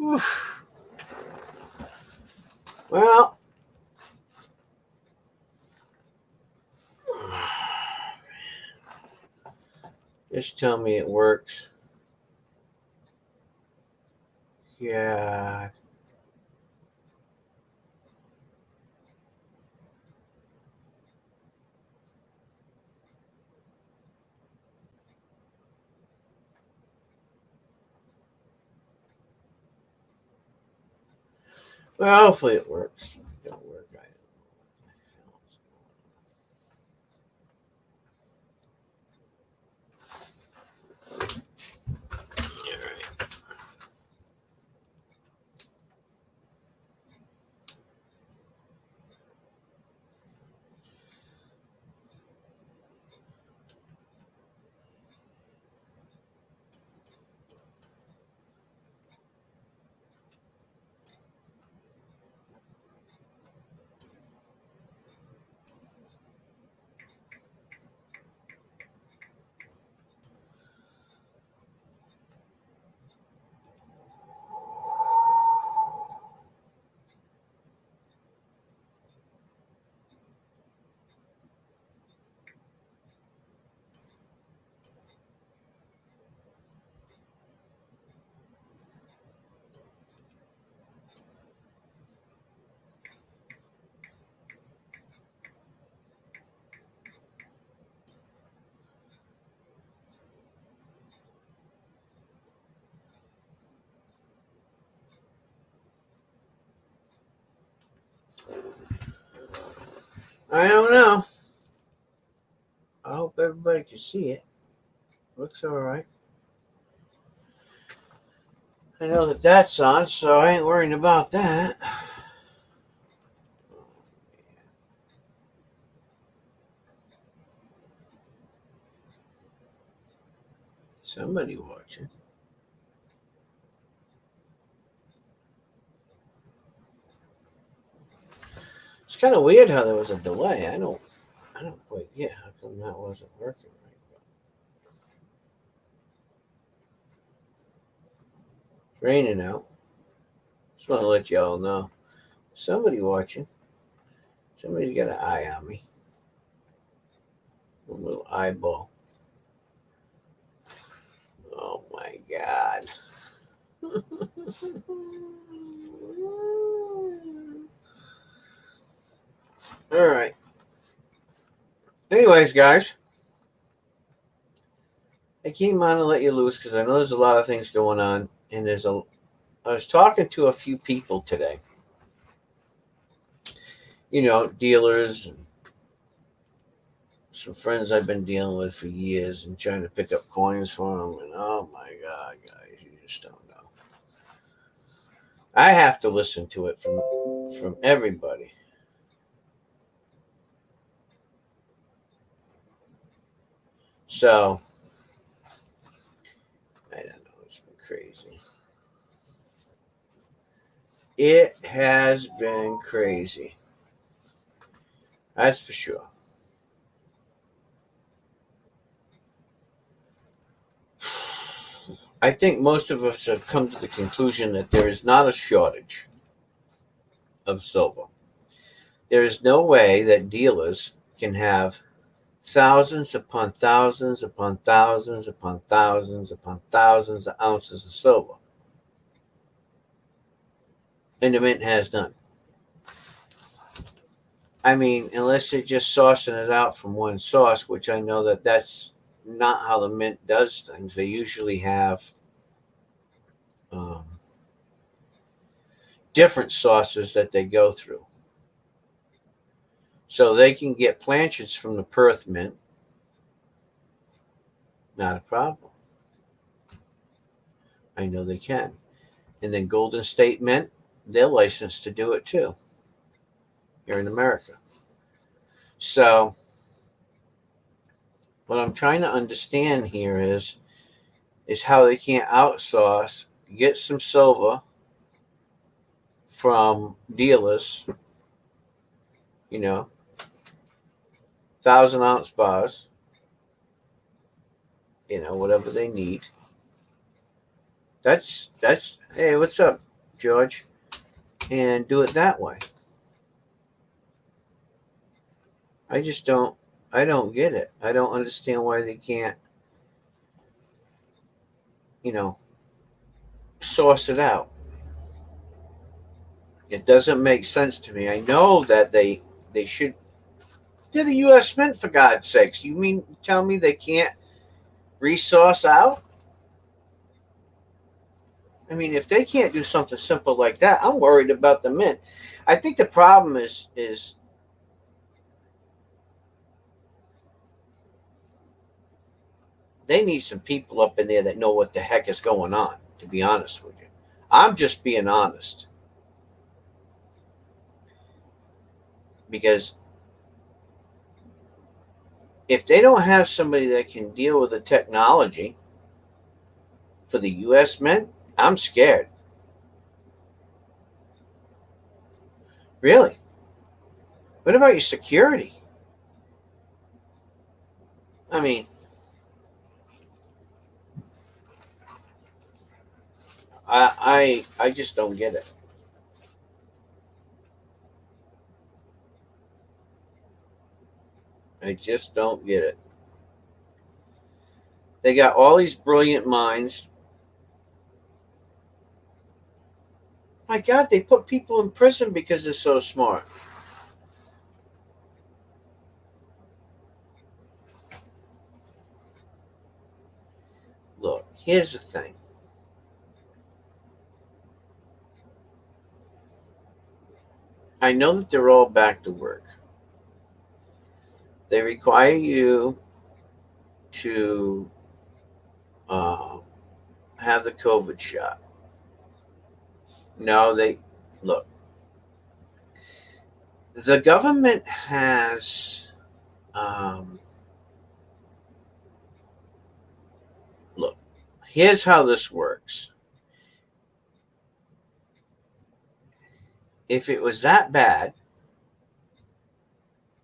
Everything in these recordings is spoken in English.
Oof. Well, just tell me it works. Yeah. Well, hopefully it works. Don't work. I don't know what the hell's going on. All right. I don't know. I hope everybody can see it. Looks all right. I know that that's on, so I ain't worrying about that. Somebody watching. It's kind of weird how there was a delay. I don't quite get how come that wasn't working right. It's raining out. Just want to let y'all know. Somebody watching. Somebody's got an eye on me. A little eyeball. Oh my god. All right. Anyways, guys, I came on to let you loose because I know there's a lot of things going on, and I was talking to a few people today. Dealers, and some friends I've been dealing with for years, and trying to pick up coins for them. And oh my god, guys, you just don't know. I have to listen to it from everybody. So I don't know. It's been crazy. It has been crazy. That's for sure. I think most of us have come to the conclusion that there is not a shortage of silver. There is no way that dealers can have thousands upon thousands upon thousands upon thousands upon thousands of ounces of silver. And the mint has none. I mean, unless they're just sourcing it out from one source, which I know that that's not how the mint does things. They usually have um, different sources that they go through. So they can get planchets from the Perth Mint, not a problem. I know they can. And then Golden State Mint, they're licensed to do it too here in America. So what I'm trying to understand here is how they can't outsource, get some silver from dealers, you know, 1,000 ounce bars, whatever they need. That's hey, what's up, George? And do it that way. I just don't. I don't get it. I don't understand why they can't, you know, source it out. It doesn't make sense to me. I know that they should. They're the U.S. Mint, for God's sakes. You mean tell me they can't resource out? I mean, if they can't do something simple like that, I'm worried about the Mint. I think the problem is they need some people up in there that know what the heck is going on. To be honest with you, I'm just being honest because if they don't have somebody that can deal with the technology for the U.S. Mint, I'm scared. Really? What about your security? I mean, I just don't get it. I just don't get it. They got all these brilliant minds. My God, they put people in prison because they're so smart. Look, here's the thing. I know that they're all back to work. They require you to uh, have the COVID shot. No, they look. The government has look. Here's how this works. If it was that bad,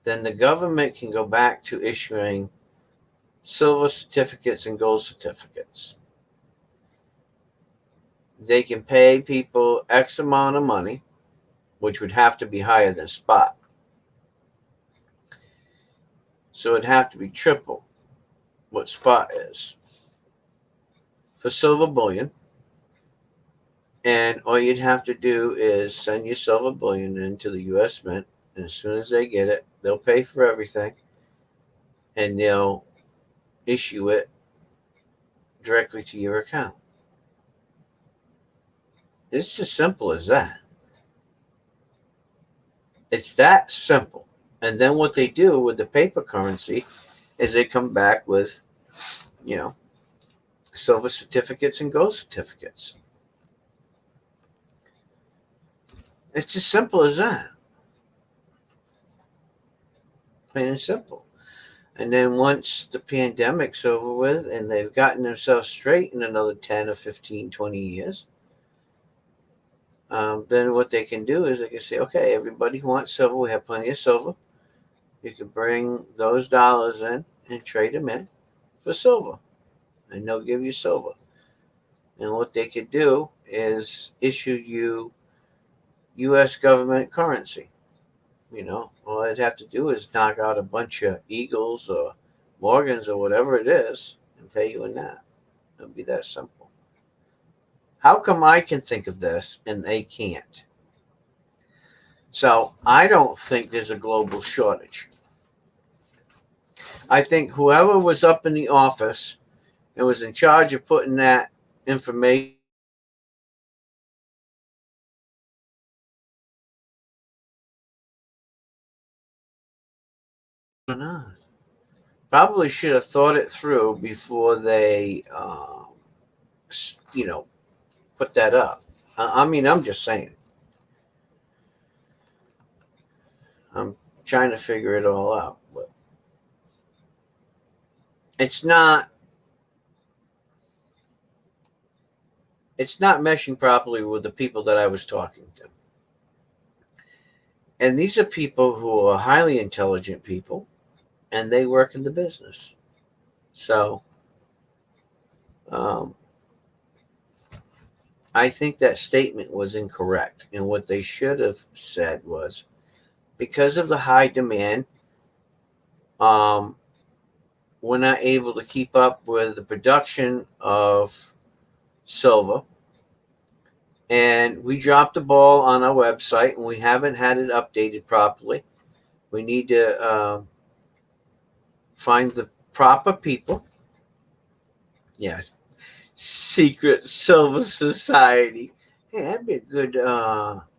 then the government can go back to issuing silver certificates and gold certificates. They can pay people X amount of money, which would have to be higher than spot. So it'd have to be triple what spot is for silver bullion. And all you'd have to do is send your silver bullion into the U.S. Mint. And as soon as they get it, they'll pay for everything and they'll issue it directly to your account. It's as simple as that. It's that simple. And then what they do with the paper currency is they come back with, you know, silver certificates and gold certificates. It's as simple as that. Plain and simple. And then once the pandemic's over with and they've gotten themselves straight in another 10 or 15, 20 years, then what they can do is they can say, okay, everybody who wants silver, we have plenty of silver. You can bring those dollars in and trade them in for silver. And they'll give you silver. And what they could do is issue you U.S. government currency. All they'd have to do is knock out a bunch of Eagles or Morgans or whatever it is and pay you in that. It'll be that simple. How come I can think of this and they can't? So I don't think there's a global shortage. I think whoever was up in the office and was in charge of putting that information on probably should have thought it through before they, you know, put that up. I mean, I'm just saying. I'm trying to figure it all out, but it's not. It's not meshing properly with the people that I was talking to. And these are people who are highly intelligent people, and they work in the business. So, um, I think that statement was incorrect. And what they should have said was, because of the high demand, um, we're not able to keep up with the production of silver. And we dropped the ball on our website, and we haven't had it updated properly. We need to find the proper people. Yes, secret silver society. Hey, that'd be a good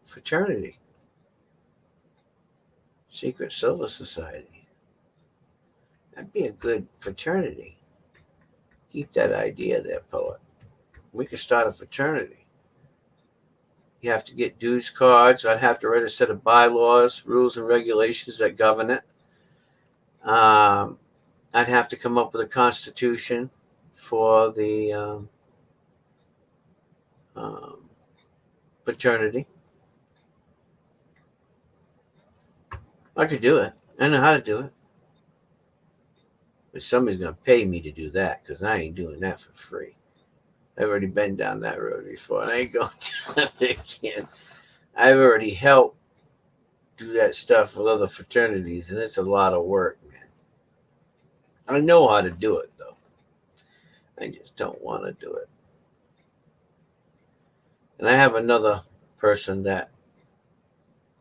fraternity. Secret silver society. That'd be a good fraternity. Keep that idea there, poet. We could start a fraternity. You have to get dues cards. I'd have to write a set of bylaws, rules, and regulations that govern it. I'd have to come up with a constitution for the um, fraternity. I could do it. I know how to do it. But somebody's going to pay me to do that because I ain't doing that for free. I've already been down that road before, and I ain't going down it again. I've already helped do that stuff with other fraternities, and it's a lot of work, man. I know how to do it, though. I just don't want to do it. And I have another person that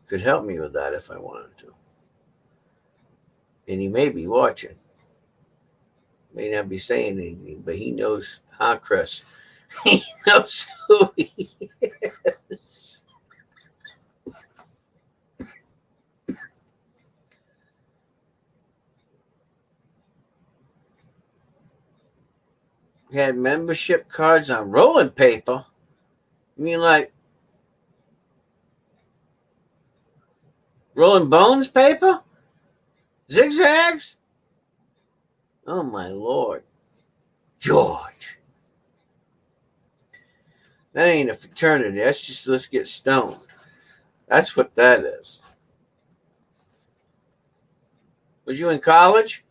could help me with that if I wanted to. And he may be watching. May not be saying anything, but he knows, huh, Chris? He knows who he is. He had membership cards on rolling paper. You mean like Rolling Bones paper? Zigzags? Oh, my Lord. George. That ain't a fraternity. That's just let's get stoned. That's what that is. Was you in college?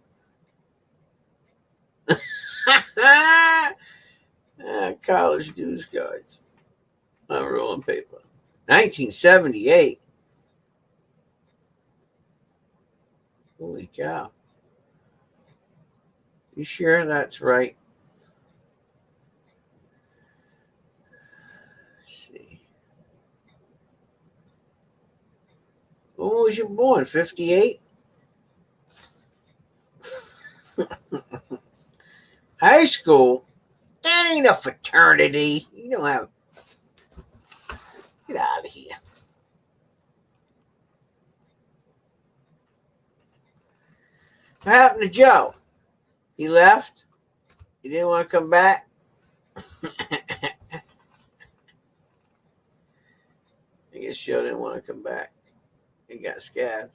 College dues cards on rolling paper. 1978. Holy cow. You sure that's right? Let's see. When was you born? 58? High school? That ain't a fraternity. You don't have. Get out of here. What happened to Joe? He left? He didn't want to come back? I guess Joe didn't want to come back. He got scared.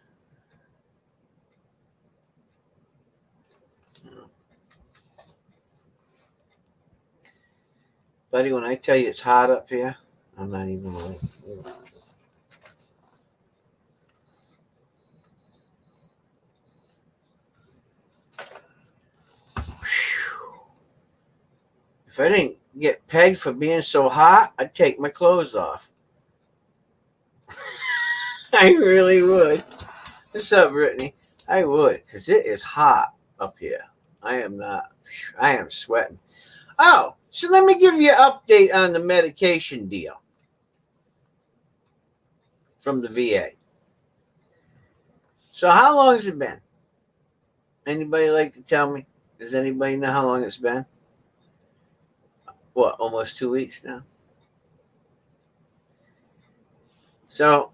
Buddy, when I tell you it's hot up here, I'm not even like. If I didn't get pegged for being so hot, I'd take my clothes off. I really would. What's up, Brittany? I would, because it is hot up here. I am sweating. Oh, so let me give you an update on the medication deal from the VA. So how long has it been? Anybody like to tell me? Does anybody know how long it's been? What, almost 2 weeks now? So,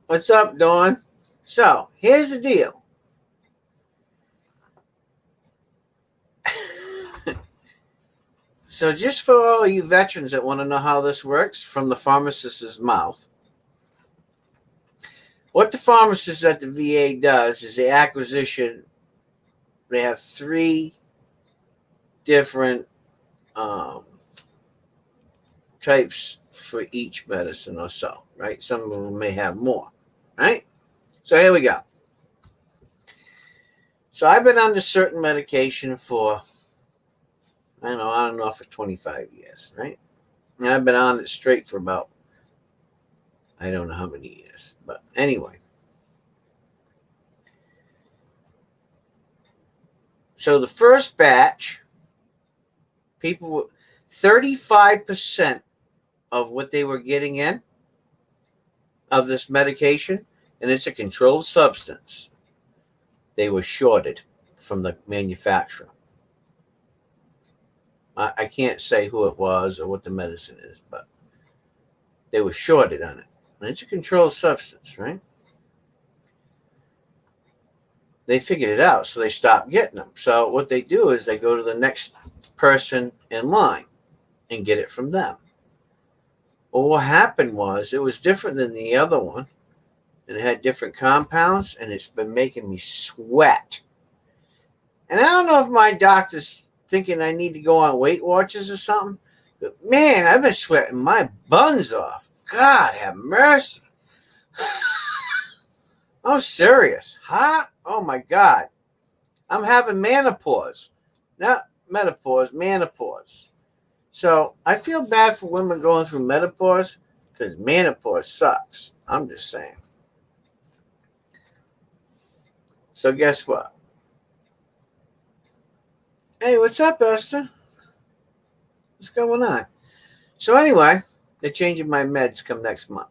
what's up, Dawn? So, here's the deal. So, just for all you veterans that want to know how this works from the pharmacist's mouth, what the pharmacist at the VA does is they have 3 different types for each medicine or so, right? Some of them may have more, right? So here we go. So I've been under certain medication for, I don't know, for 25 years, right? And I've been on it straight for about, I don't know how many years. But anyway. So the first batch, 35% of what they were getting in of this medication, and it's a controlled substance, they were shorted from the manufacturer. I can't say who it was or what the medicine is, but they were shorted on it. And it's a controlled substance, right? They figured it out, so they stopped getting them. So what they do is they go to the next person in line and get it from them. Well, what happened was it was different than the other one, and it had different compounds, and it's been making me sweat. And I don't know if my doctor's thinking I need to go on Weight Watchers or something, but man, I've been sweating my buns off. God have mercy. I'm serious. Hot? Oh my God. I'm having menopause. Not menopause, menopause. So I feel bad for women going through menopause because menopause sucks. I'm just saying. So guess what? Hey, what's up, Esther? What's going on? So anyway, they're changing my meds come next month.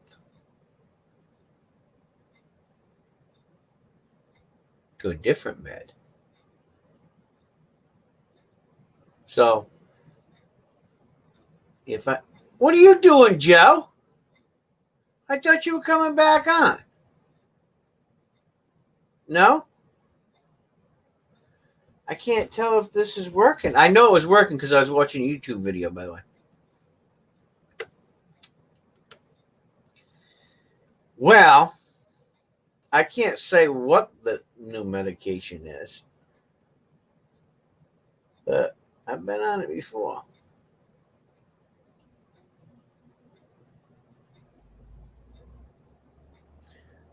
To a different med. So what are you doing, Joe? I thought you were coming back on. No? I can't tell if this is working. I know it was working because I was watching a YouTube video, by the way. Well, I can't say what the new medication is, but I've been on it before.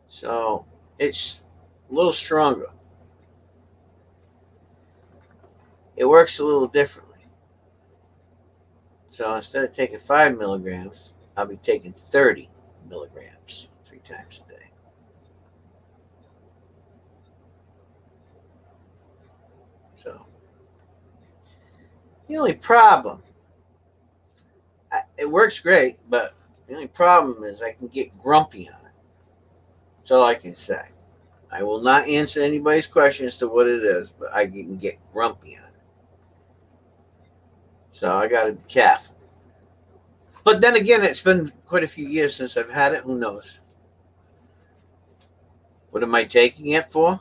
So it's a little stronger. It works a little differently. So instead of taking 5 milligrams, I'll be taking 30 milligrams 3 times a day. So the only problem, it works great, but the only problem is I can get grumpy on it. That's all I can say. I will not answer anybody's question as to what it is, but I can get grumpy on it. So I got to be careful. But then again, it's been quite a few years since I've had it. Who knows? What am I taking it for?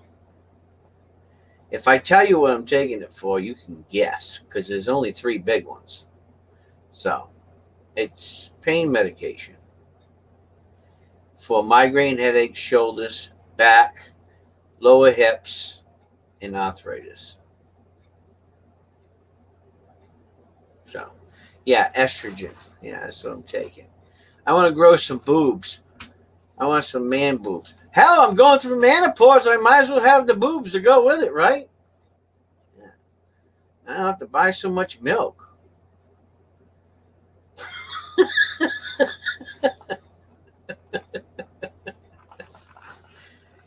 If I tell you what I'm taking it for, you can guess because there's only 3 big ones. So it's pain medication for migraine, headaches, shoulders, back, lower hips, and arthritis. So, yeah, estrogen. Yeah, that's what I'm taking. I want to grow some boobs. I want some man boobs. Hell, I'm going through menopause. I might as well have the boobs to go with it, right? Yeah. I don't have to buy so much milk.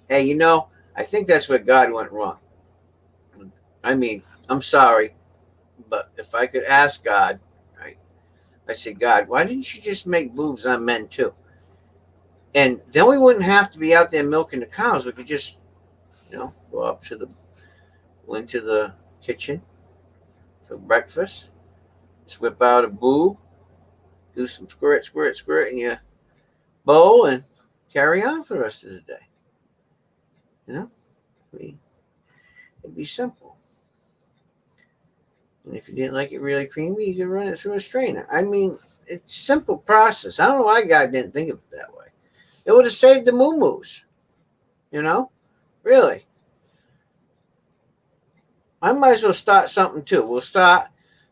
Hey, I think that's where God went wrong. I mean, I'm sorry, but if I could ask God, right, I'd say, God, why didn't you just make boobs on men too? And then we wouldn't have to be out there milking the cows. We could just, go into the kitchen for breakfast, just whip out a boob, do some squirt, squirt, squirt in your bowl, and carry on for the rest of the day. It'd be simple. And if you didn't like it really creamy, you could run it through a strainer. I mean, it's a simple process. I don't know why God didn't think of it that way. It would have saved the moo-moos. Really. I might as well start something too. We'll start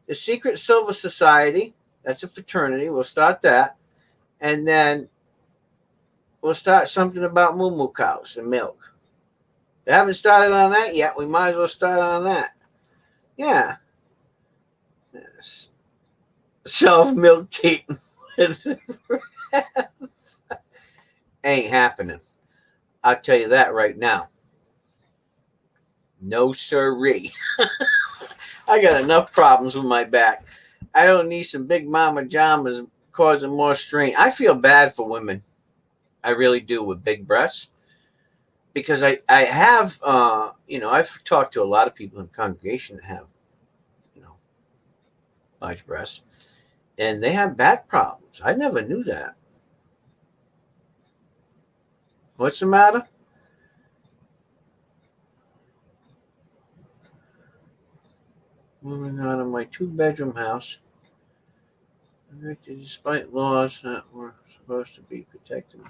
the Secret Silver Society. That's a fraternity. We'll start that. And then we'll start something about moo-moo cows and milk. We haven't started on that yet. We might as well start on that. Yeah. Yes. self-milk tea. Ain't happening. I'll tell you that right now. No siree. I got enough problems with my back. I don't need some big mama jamas causing more strain. I feel bad for women. I really do with big breasts because I have I've talked to a lot of people in the congregation that have you know large breasts and they have back problems. I never knew that. What's the matter? Moving out of my two-bedroom house, despite laws that were supposed to be protected.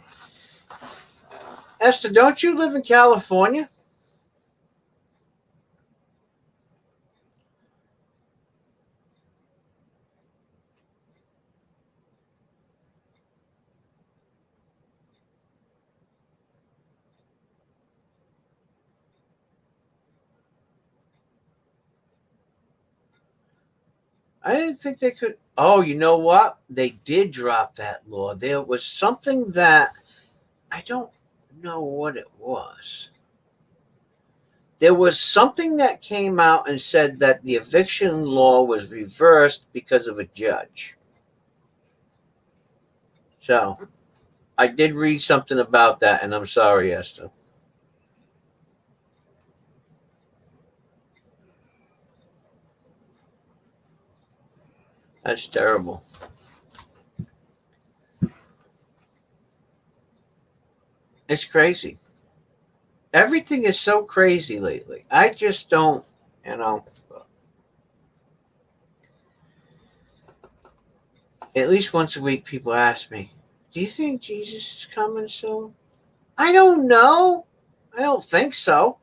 Esther, don't you live in California? I didn't think they could. Oh, you know what? They did drop that law. There was something that I don't know what it was. There was something that came out and said that the eviction law was reversed because of a judge. So I did read something about that, and I'm sorry, Esther. That's terrible. It's crazy. Everything is so crazy lately. I just don't, you know, at least once a week people ask me, do you think Jesus is coming soon? I don't know. I don't think so.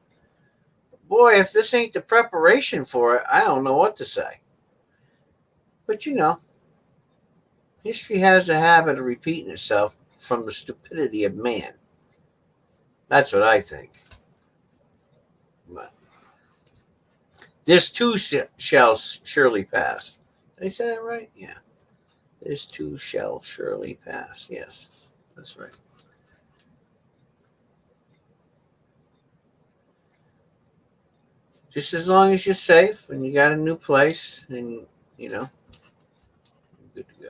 Boy, if this ain't the preparation for it, I don't know what to say. But history has a habit of repeating itself from the stupidity of man. That's what I think. But this too shall surely pass. Did I say that right? Yeah. This too shall surely pass. Yes, that's right. Just as long as you're safe and you got a new place and you know, you're good to go.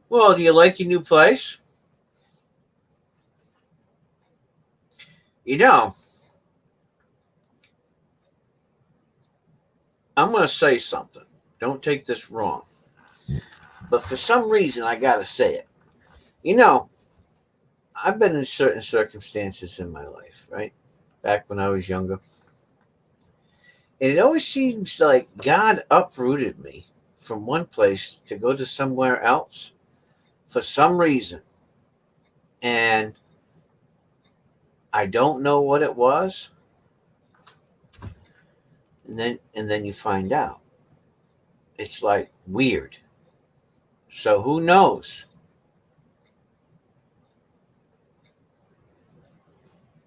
Well, do you like your new place? You know, I'm going to say something. Don't take this wrong. But for some reason, I got to say it. You know, I've been in certain circumstances in my life, right? Back when I was younger. And it always seems like God uprooted me from one place to go to somewhere else for some reason. And I don't know what it was. And then you find out. It's like weird. So who knows?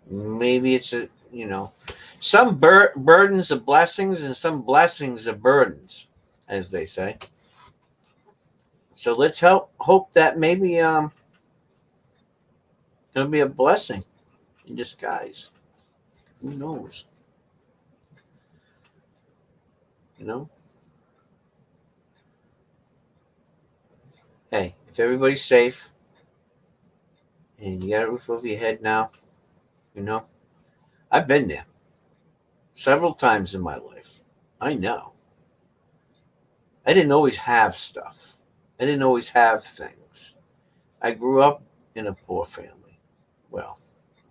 Maybe it's some burdens are blessings and some blessings are burdens, as they say. So let's hope that maybe it'll be a blessing in disguise. Who knows? You know. Hey, if everybody's safe and you got a roof over your head now, you know, I've been there several times in my life. I know. I didn't always have stuff. I didn't always have things. I grew up in a poor family. Well,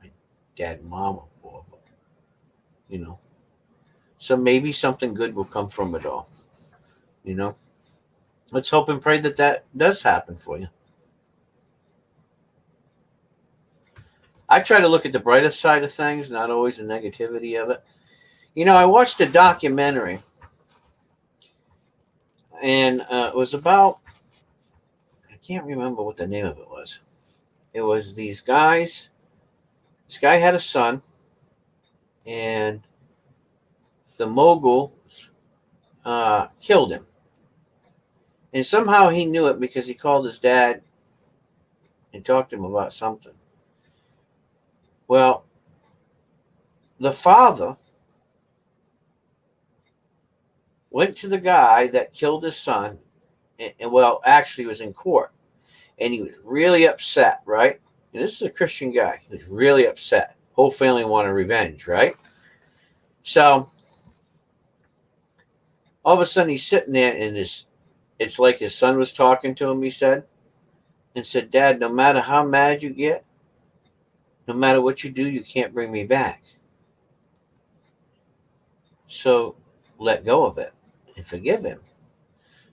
my dad and mom were poor, but you know. So maybe something good will come from it all. You know. Let's hope and pray that that does happen for you. I try to look at the brighter side of things, not always the negativity of it. I watched a documentary, and it was about, I can't remember what the name of it was. It was these guys. This guy had a son, and the mogul killed him. And somehow he knew it because he called his dad and talked to him about something. Well, the father went to the guy that killed his son, and well, actually was in court, and he was really upset, right? And this is a Christian guy. He was really upset. Whole family wanted revenge, right? So all of a sudden he's sitting there, and it's like his son was talking to him, he said, and said, Dad, no matter how mad you get, no matter what you do, you can't bring me back. So let go of it and forgive him.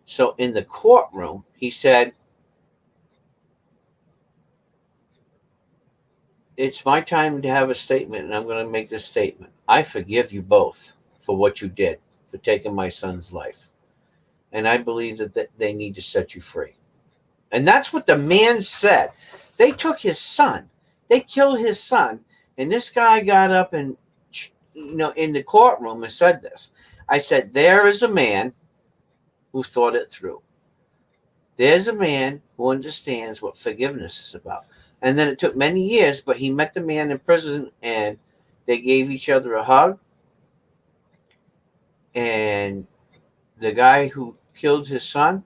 So in the courtroom, he said, it's my time to have a statement, and I'm going to make this statement. I forgive you both for what you did, for taking my son's life. And I believe that they need to set you free. And that's what the man said. They took his son. They killed his son. And this guy got up and, in the courtroom and said this. I said, there is a man who thought it through. There's a man who understands what forgiveness is about. And then it took many years, but he met the man in prison, and they gave each other a hug. And the guy who killed his son,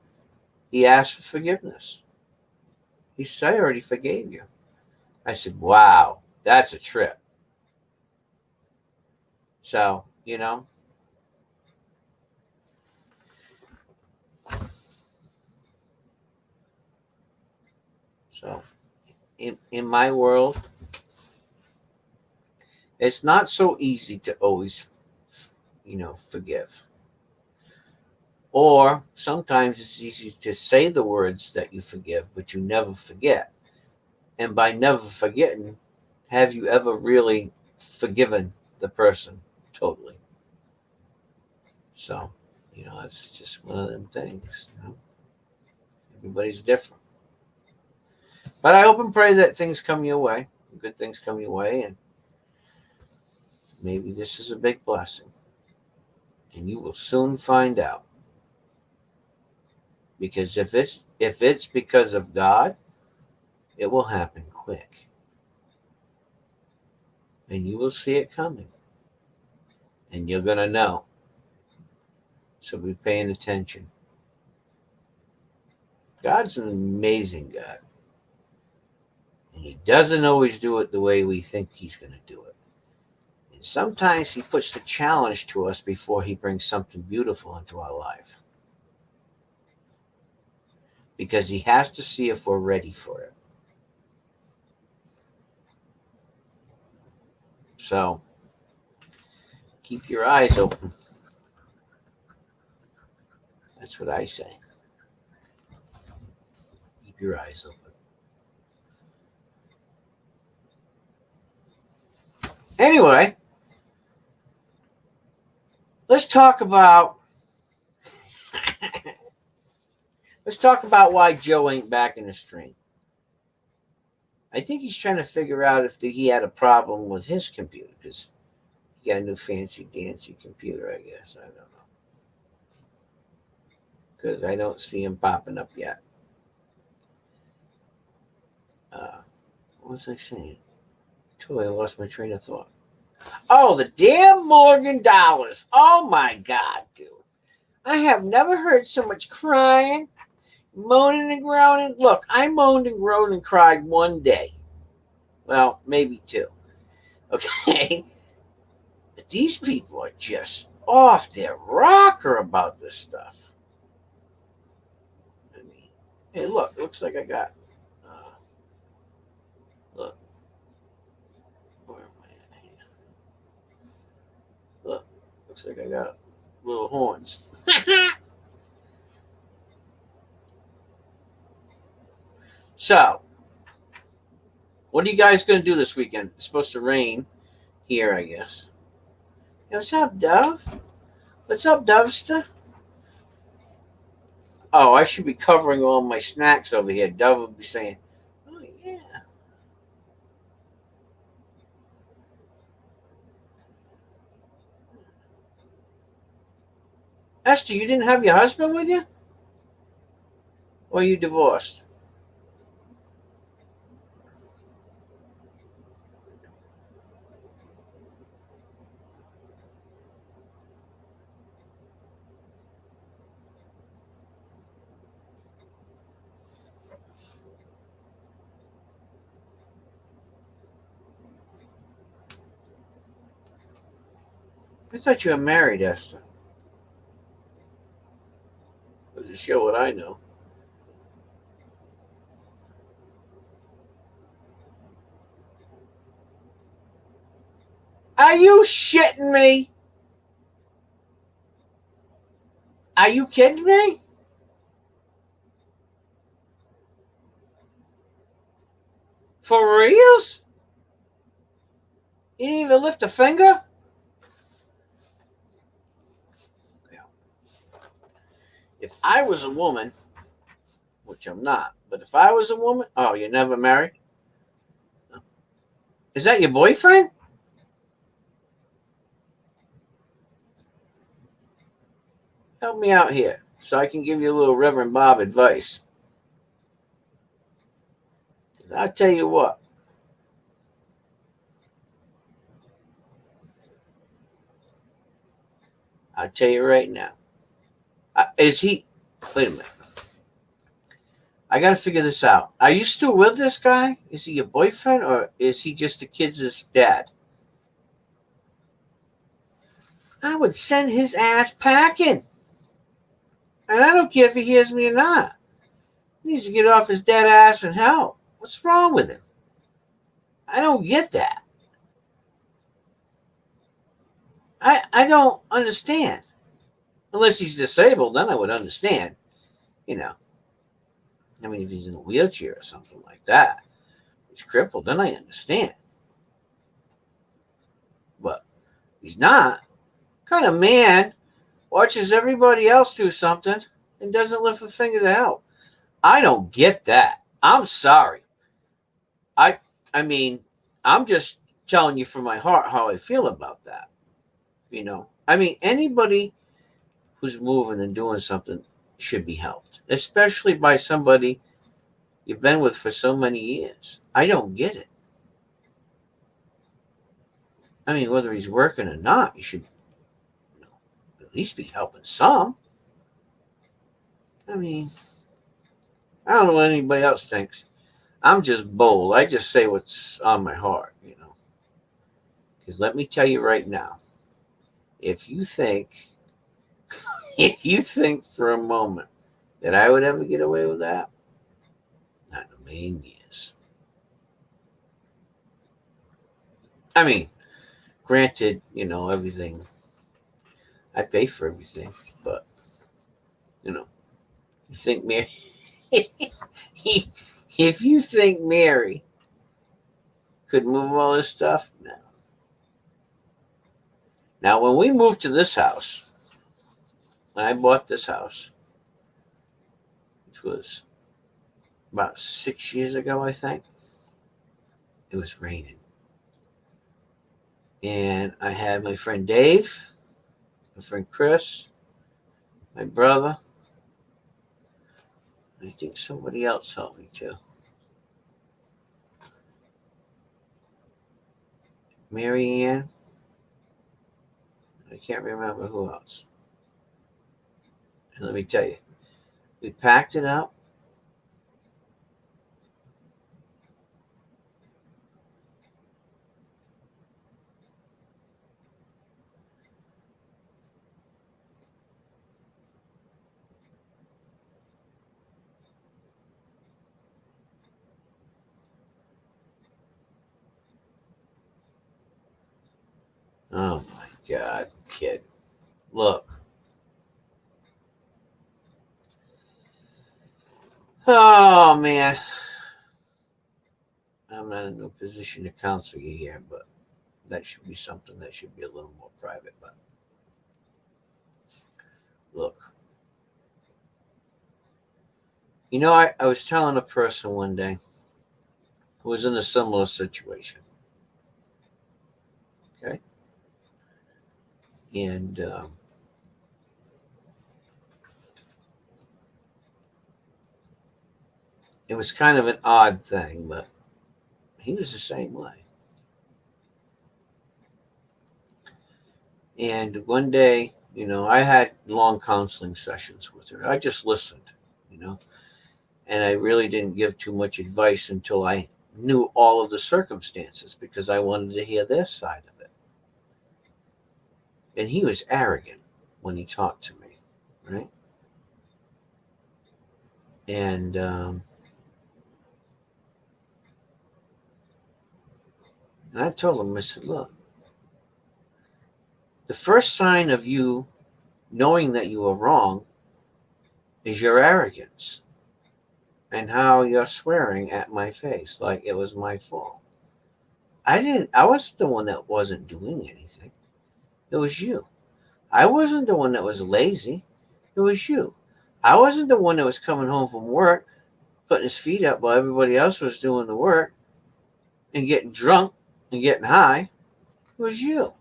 he asked for forgiveness. He said, I already forgave you. I said, wow, that's a trip. So, So in my world, it's not so easy to always, forgive. Or sometimes it's easy to say the words that you forgive, but you never forget. And by never forgetting, have you ever really forgiven the person totally? So, it's just one of them things. Everybody's different. But I hope and pray that things come your way, good things come your way, and maybe this is a big blessing. And you will soon find out. Because if it's because of God, it will happen quick. And you will see it coming. And you're going to know. So be paying attention. God's an amazing God. And he doesn't always do it the way we think he's going to do it. And sometimes he puts the challenge to us before he brings something beautiful into our life. Because he has to see if we're ready for it. So keep your eyes open. That's what I say. Keep your eyes open. Anyway, let's talk about why Joe ain't back in the stream. I think he's trying to figure out if he had a problem with his computer, because he got a new fancy dancy computer, I guess. I don't know. Because I don't see him popping up yet. What was I saying? Totally lost my train of thought. Oh, the damn Morgan dollars. Oh my God, dude. I have never heard so much crying, moaning and groaning. Look, I moaned and groaned and cried one day. Well, maybe two. Okay? But these people are just off their rocker about this stuff. I mean, hey, look, looks like I got. Look. Where am I at here? Look, looks like I got little horns. So, what are you guys going to do this weekend? It's supposed to rain here, I guess. Hey, what's up, Dove? What's up, Dovester? Oh, I should be covering all my snacks over here. Dove would be saying, "Oh yeah, Esther, you didn't have your husband with you, or you divorced?" I thought you were married, Esther. To show what I know. Are you shitting me? Are you kidding me? For reals? You didn't even lift a finger? If I was a woman, which I'm not, but if I was a woman, oh, you're never married? Is that your boyfriend? Help me out here so I can give you a little Reverend Bob advice. I'll tell you what. I'll tell you right now. Is he? Wait a minute. I got to figure this out. Are you still with this guy? Is he your boyfriend or is he just the kid's dad? I would send his ass packing. And I don't care if he hears me or not. He needs to get off his dead ass and help. What's wrong with him? I don't get that. I don't understand. Unless he's disabled, then I would understand. You know, I mean, if he's in a wheelchair or something like that, he's crippled, then I understand. But he's not. What kind of man watches everybody else do something and doesn't lift a finger to help? I don't get that. I'm sorry. I I mean, I'm just telling you from my heart how I feel about that. I mean, anybody who's moving and doing something should be helped, especially by somebody you've been with for so many years. I don't get it. I mean, whether he's working or not, you should at least be helping some. I mean, I don't know what anybody else thinks. I'm just bold. I just say what's on my heart. Because let me tell you right now, if you think, if you think for a moment that I would ever get away with that, not in a million years. I mean, granted, everything, I pay for everything, but, you know, you think Mary, if you think Mary could move all this stuff, no. Now, when we moved to this house, when I bought this house, which was about 6 years ago, I think, it was raining. And I had my friend Dave, my friend Chris, my brother. I think somebody else helped me too. Mary Ann. I can't remember who else. And let me tell you, we packed it up. Oh my God, kid. Look. Oh man. I'm not in no position to counsel you here, but That should be something that should be a little more private. But look, I was telling a person one day who was in a similar situation. Okay. And it was kind of an odd thing, but he was the same way. And one day, I had long counseling sessions with her. I just listened, you know, and I really didn't give too much advice until I knew all of the circumstances because I wanted to hear their side of it. And he was arrogant when he talked to me, right? And I told him, I said, look, the first sign of you knowing that you are wrong is your arrogance and how you're swearing at my face like it was my fault. I wasn't the one that wasn't doing anything. It was you. I wasn't the one that was lazy. It was you. I wasn't the one that was coming home from work, putting his feet up while everybody else was doing the work and getting drunk and getting high. It was you.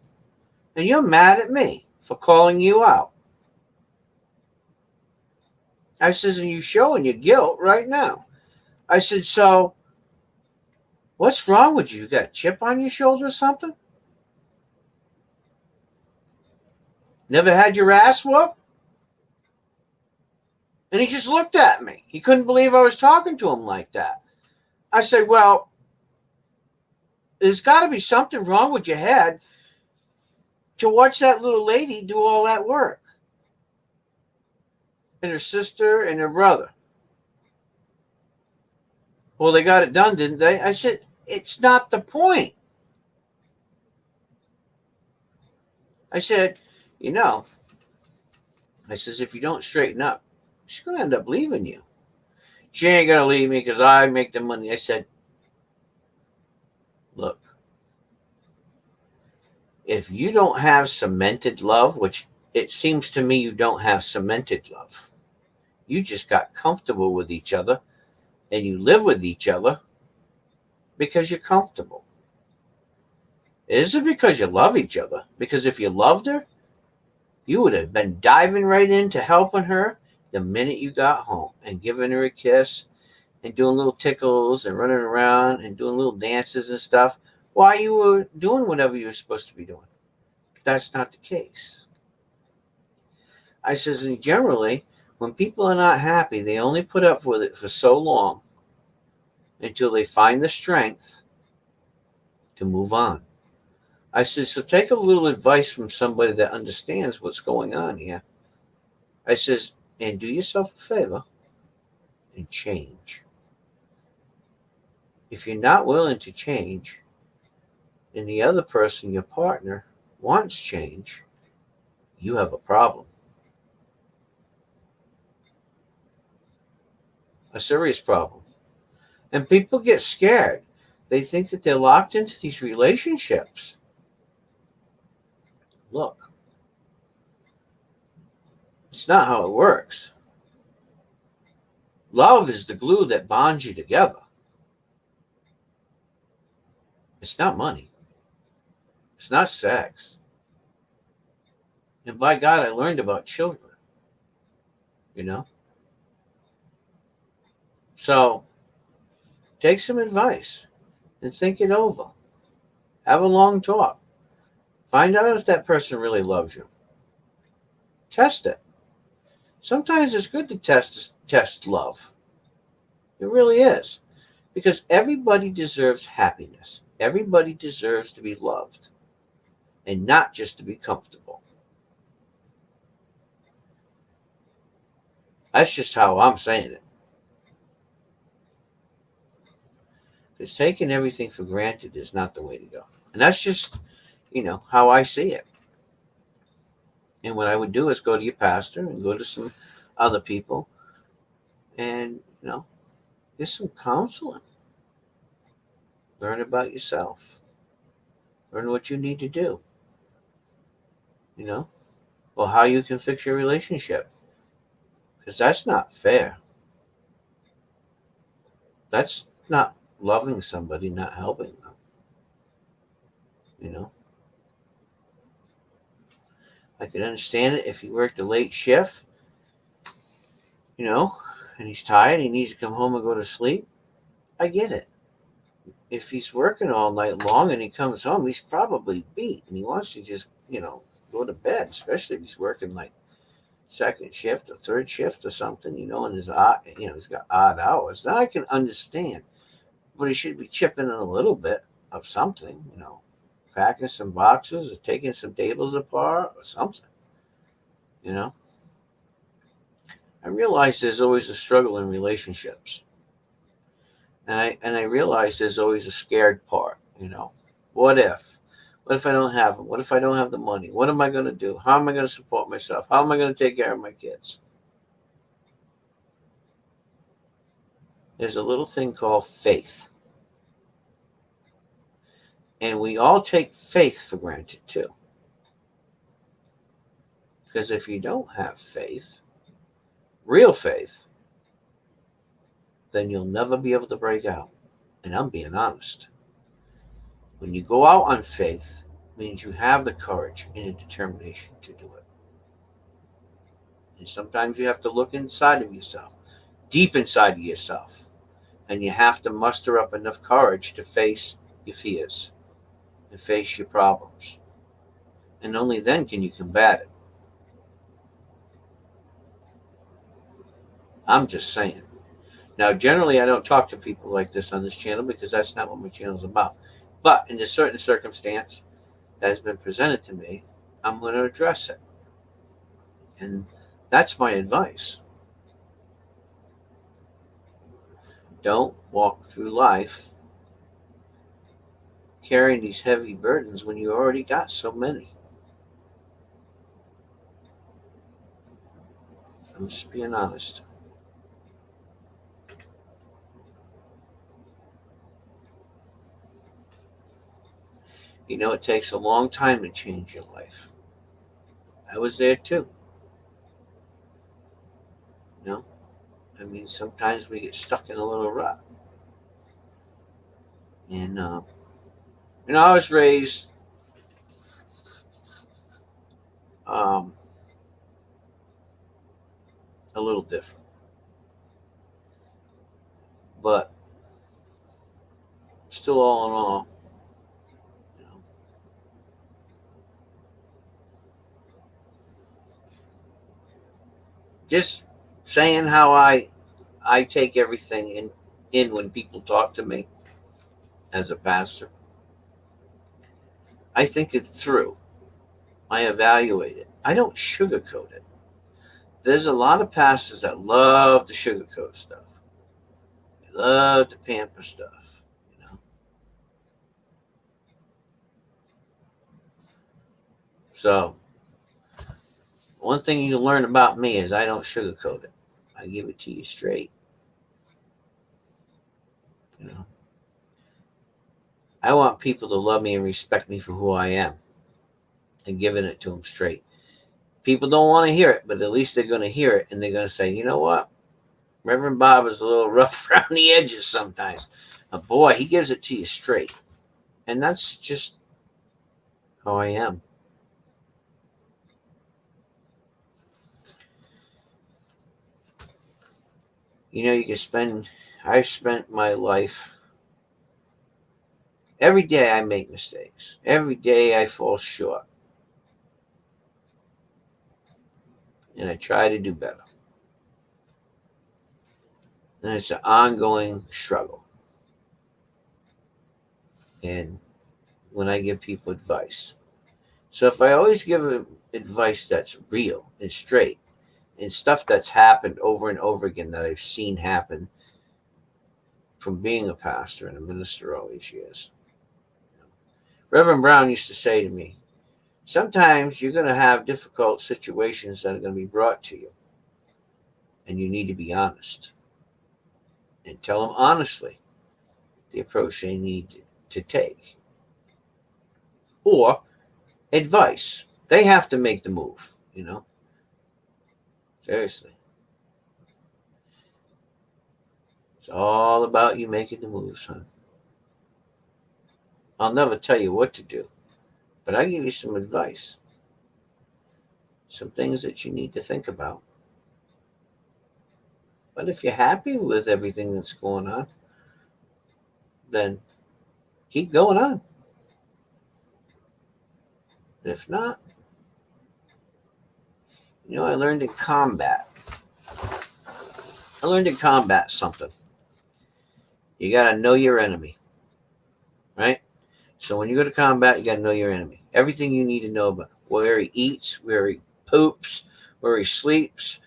And you're mad at me for calling you out. I says, and you're showing your guilt right now. I said, so what's wrong with you? You got a chip on your shoulder or something? Never had your ass whooped? And he just looked at me. He couldn't believe I was talking to him like that. I said, well, there's got to be something wrong with your head to watch that little lady do all that work. And her sister and her brother. Well, they got it done, didn't they? I said, it's not the point. I said, I says, if you don't straighten up, she's going to end up leaving you. She ain't going to leave me because I make the money. I said, look, if you don't have cemented love, which it seems to me you don't have cemented love, you just got comfortable with each other and you live with each other because you're comfortable. It isn't because you love each other, because if you loved her, you would have been diving right into helping her the minute you got home and giving her a kiss and doing little tickles and running around and doing little dances and stuff while you were doing whatever you were supposed to be doing. But that's not the case. I says, and generally, when people are not happy, they only put up with it for so long until they find the strength to move on. I said, so take a little advice from somebody that understands what's going on here. I says, and do yourself a favor and change. If you're not willing to change, and the other person, your partner, wants change, you have a problem. A serious problem. And people get scared. They think that they're locked into these relationships. Look, it's not how it works. Love is the glue that bonds you together. It's not money. It's not sex. And by God, I learned about children, you know? So take some advice and think it over. Have a long talk. Find out if that person really loves you. Test it. Sometimes it's good to test love. It really is. Because everybody deserves happiness. Everybody deserves to be loved. And not just to be comfortable. That's just how I'm saying it. Because taking everything for granted is not the way to go. And that's just, how I see it. And what I would do is go to your pastor and go to some other people and, get some counseling. Learn about yourself. Learn what you need to do, you know, or how you can fix your relationship. Because that's not fair. That's not loving somebody, not helping them, you know. I could understand it if he worked a late shift, you know, and he's tired, he needs to come home and go to sleep. I get it. If he's working all night long and he comes home, he's probably beat and he wants to just, go to bed, especially if he's working like second shift or third shift or something, and he's got odd hours. Now I can understand, but he should be chipping in a little bit of something, packing some boxes or taking some tables apart or something, you know. I realize there's always a struggle in relationships. And I realize there's always a scared part. What if? What if I don't have them? What if I don't have the money? What am I going to do? How am I going to support myself? How am I going to take care of my kids? There's a little thing called faith. And we all take faith for granted too. Because if you don't have faith, real faith, then you'll never be able to break out. And I'm being honest. When you go out on faith, it means you have the courage and the determination to do it. And sometimes you have to look inside of yourself, deep inside of yourself. And you have to muster up enough courage to face your fears and face your problems. And only then can you combat it. I'm just saying. Now, generally, I don't talk to people like this on this channel because that's not what my channel is about. But in a certain circumstance that has been presented to me, I'm going to address it. And that's my advice. Don't walk through life carrying these heavy burdens when you already got so many. I'm just being honest. It takes a long time to change your life. I was there too. Sometimes we get stuck in a little rut. And, I was raised a little different. But still, all in all, you know, just saying how I take everything in when people talk to me as a pastor. I think it through. I evaluate it. I don't sugarcoat it. There's a lot of pastors that love to sugarcoat stuff. They love to pamper stuff. So, one thing you learn about me is I don't sugarcoat it. I give it to you straight. I want people to love me and respect me for who I am and giving it to them straight. People don't want to hear it, but at least they're going to hear it and they're going to say, you know what? Reverend Bob is a little rough around the edges sometimes. But boy, he gives it to you straight. And that's just how I am. I've spent my life, every day I make mistakes. Every day I fall short. And I try to do better. And it's an ongoing struggle. And when I give people advice. So if I always give advice that's real and straight and stuff that's happened over and over again that I've seen happen from being a pastor and a minister all these years. Reverend Brown used to say to me, sometimes you're going to have difficult situations that are going to be brought to you. And you need to be honest. And tell them honestly the approach they need to take. or advice. They have to make the move, Seriously. It's all about you making the moves, son. I'll never tell you what to do, but I give you some advice, some things that you need to think about. But if you're happy with everything that's going on, then keep going on. If not, I learned in combat. Something. You got to know your enemy, right? So when you go to combat, you got to know your enemy. Everything you need to know about where he eats, where he poops, where he sleeps,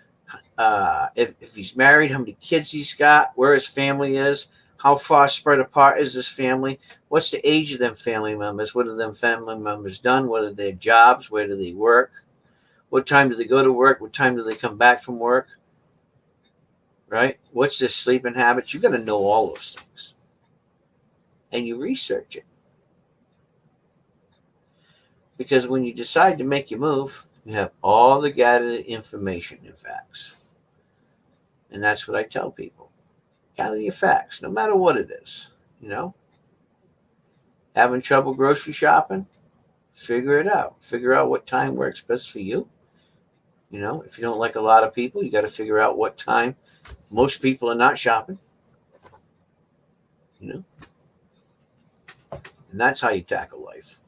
if he's married, how many kids he's got, where his family is, how far spread apart is his family, what's the age of them family members, what have them family members done, what are their jobs, where do they work, what time do they go to work, what time do they come back from work, right? What's their sleeping habits? You got to know all those things. And you research it. Because when you decide to make your move, you have all the gathered information and facts. And that's what I tell people. Gather your facts, no matter what it is. Having trouble grocery shopping? Figure it out. Figure out what time works best for you. If you don't like a lot of people, you got to figure out what time most people are not shopping. And that's how you tackle life.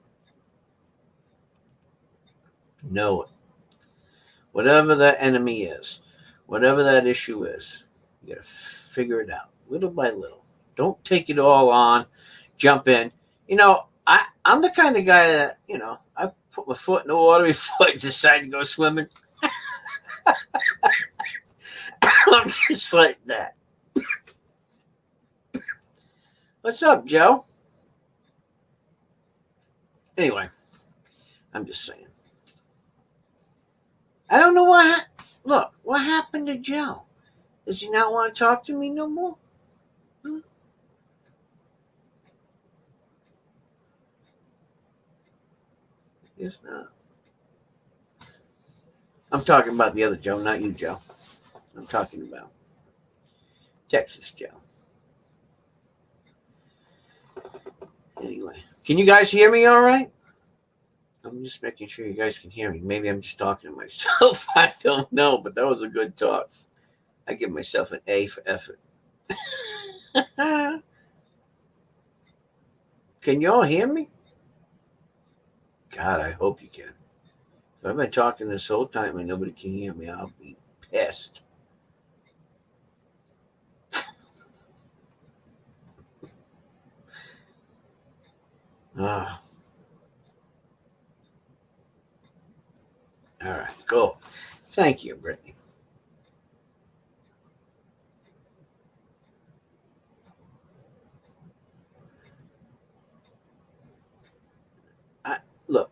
Know it. Whatever that enemy is, whatever that issue is, you got to figure it out little by little. Don't take it all on. Jump in. I'm the kind of guy that, I put my foot in the water before I decide to go swimming. I'm just like that. What's up, Joe? Anyway, I'm just saying. I don't know what. Look, what happened to Joe? Does he not want to talk to me no more? Guess not. I'm talking about the other Joe, not you, Joe. I'm talking about Texas Joe. Anyway, can you guys hear me all right? I'm just making sure you guys can hear me. Maybe I'm just talking to myself. I don't know, but that was a good talk. I give myself an A for effort. Can you all hear me? God, I hope you can. If I've been talking this whole time and nobody can hear me, I'll be pissed. Ah. All right, go. Thank you, Brittany. Look,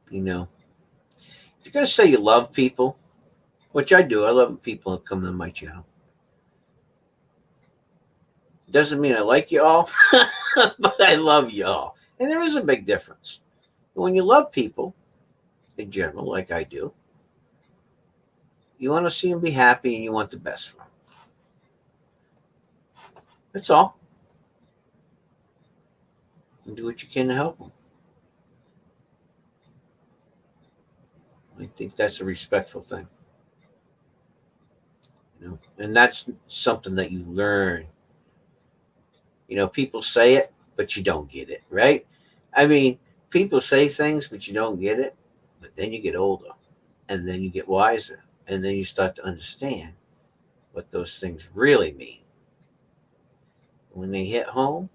if you're going to say you love people, which I do, I love people that come to my channel. Doesn't mean I like you all, but I love you all. And there is a big difference. When you love people, in general, like I do, you want to see them be happy and you want the best for them. That's all. And do what you can to help them. I think that's a respectful thing. And that's something that you learn. People say it, but you don't get it, right? I mean, people say things, but you don't get it. But then you get older, and then you get wiser, and then you start to understand what those things really mean. When they hit home,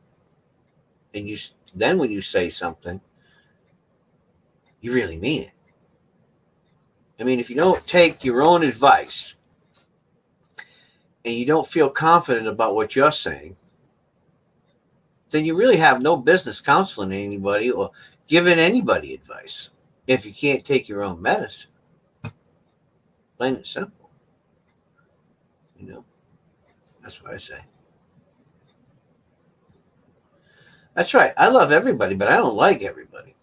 and when you say something, you really mean it. I mean, if you don't take your own advice and you don't feel confident about what you're saying, then you really have no business counseling anybody or giving anybody advice if you can't take your own medicine. Plain and simple. That's what I say. That's right. I love everybody, but I don't like everybody.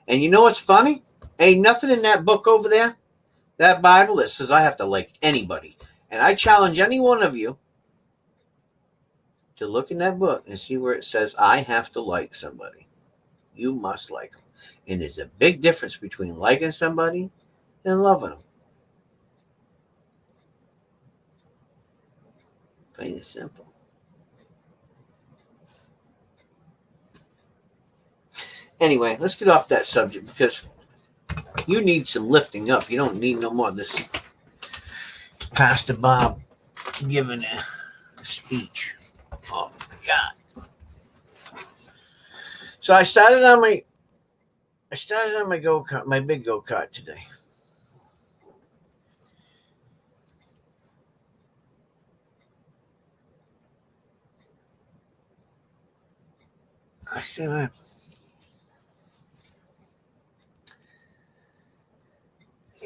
And you know what's funny? Ain't nothing in that book over there, that Bible, that says I have to like anybody. And I challenge any one of you to look in that book and see where it says I have to like somebody. You must like them. And there's a big difference between liking somebody and loving them. Plain and simple. Anyway, let's get off that subject because you need some lifting up. You don't need no more of this Pastor Bob giving a speech. Oh my God. So I started on my go-kart, my big go-kart today. I still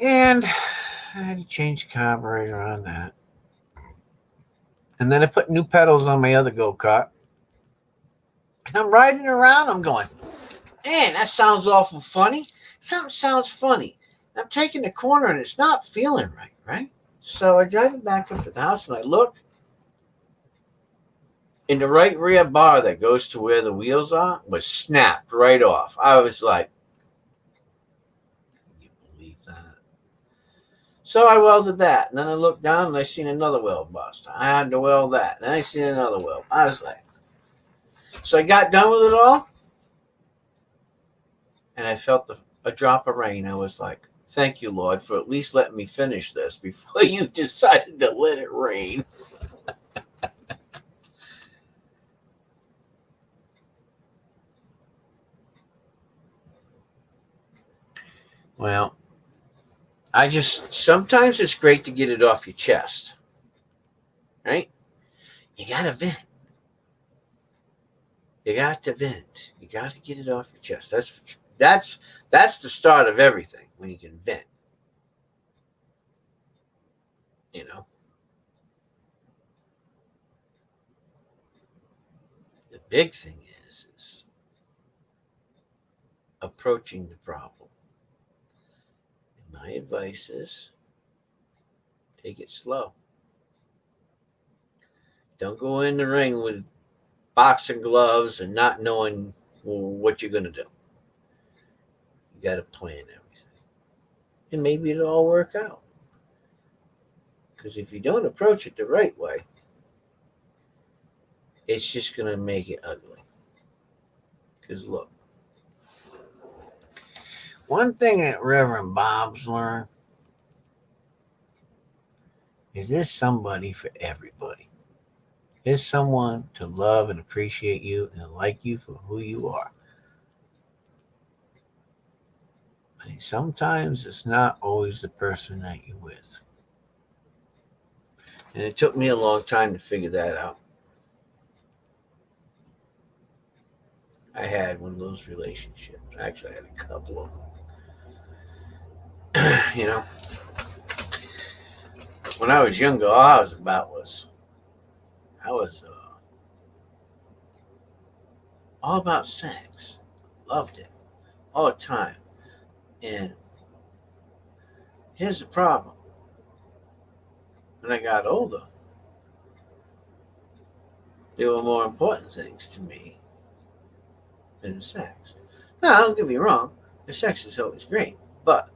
and I had to change the carburetor on that. And then I put new pedals on my other go-kart. And I'm riding around, I'm going, man, that sounds awful funny. Something sounds funny. I'm taking the corner and it's not feeling right, right? So I drive it back up to the house and I look. In the right rear bar that goes to where the wheels are was snapped right off. I was like, can you believe that? So I welded that. And then I looked down and I seen another weld bust. I had to weld that. Then I seen another weld. I was like, so I got done with it all. And I felt a drop of rain. I was like, thank you, Lord, for at least letting me finish this before you decided to let it rain. Well, sometimes it's great to get it off your chest, right? You got to vent. You got to vent. You got to get it off your chest. That's the start of everything, when you can vent. You know, the big thing is approaching the problem. And my advice is take it slow. Don't go in the ring with boxing gloves and not knowing what you're going to do. You got to plan everything. And maybe it'll all work out. Because if you don't approach it the right way, it's just going to make it ugly. Because look, one thing that Reverend Bob's learned is there's somebody for everybody. There's someone to love and appreciate you and like you for who you are. And sometimes it's not always the person that you're with. And it took me a long time to figure that out. I had one of those relationships. Actually, I had a couple of them. You know, when I was younger, all I was about was, I was all about sex. Loved it all the time. And here's the problem. When I got older, there were more important things to me than the sex. Now, don't get me wrong, the sex is always great, but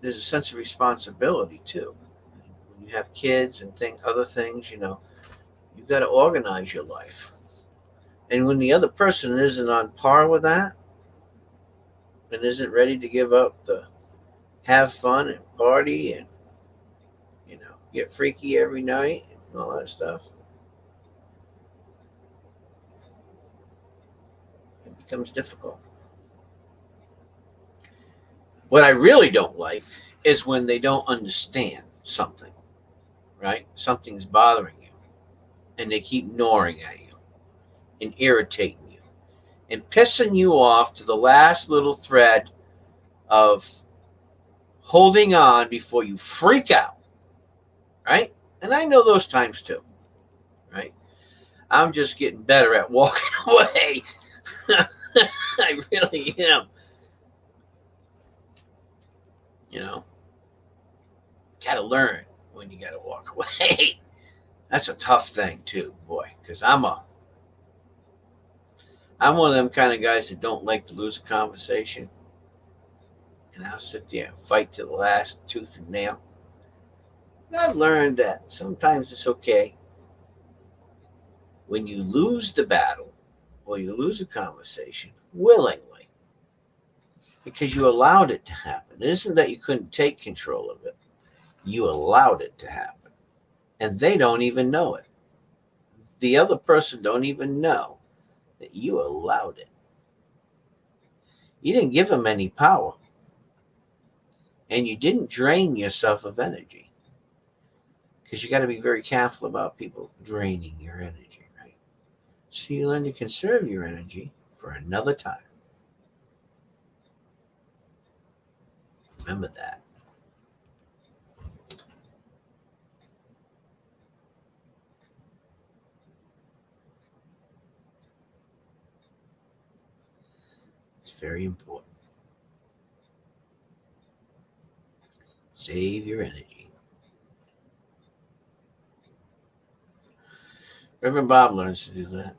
there's a sense of responsibility too. When you have kids and other things, you've got to organize your life. And when the other person isn't on par with that and isn't ready to give up the have fun and party and get freaky every night and all that stuff, it becomes difficult. What I really don't like is when they don't understand something, right? Something's bothering you and they keep gnawing at you and irritating you and pissing you off to the last little thread of holding on before you freak out, right? And I know those times too, right? I'm just getting better at walking away. I really am. You know, gotta learn when you gotta walk away. That's a tough thing too, boy. Because I'm one of them kind of guys that don't like to lose a conversation, and I'll sit there and fight to the last tooth and nail. And I've learned that sometimes it's okay when you lose the battle or you lose a conversation willingly because you allowed it to happen. It isn't that you couldn't take control of it, you allowed it to happen. And they don't even know it. The other person don't even know that you allowed it. You didn't give them any power, and you didn't drain yourself of energy, because you got to be very careful about people draining your energy, right? So you learn to conserve your energy for another time. Remember that. It's very important. Save your energy. Reverend Bob learns to do that.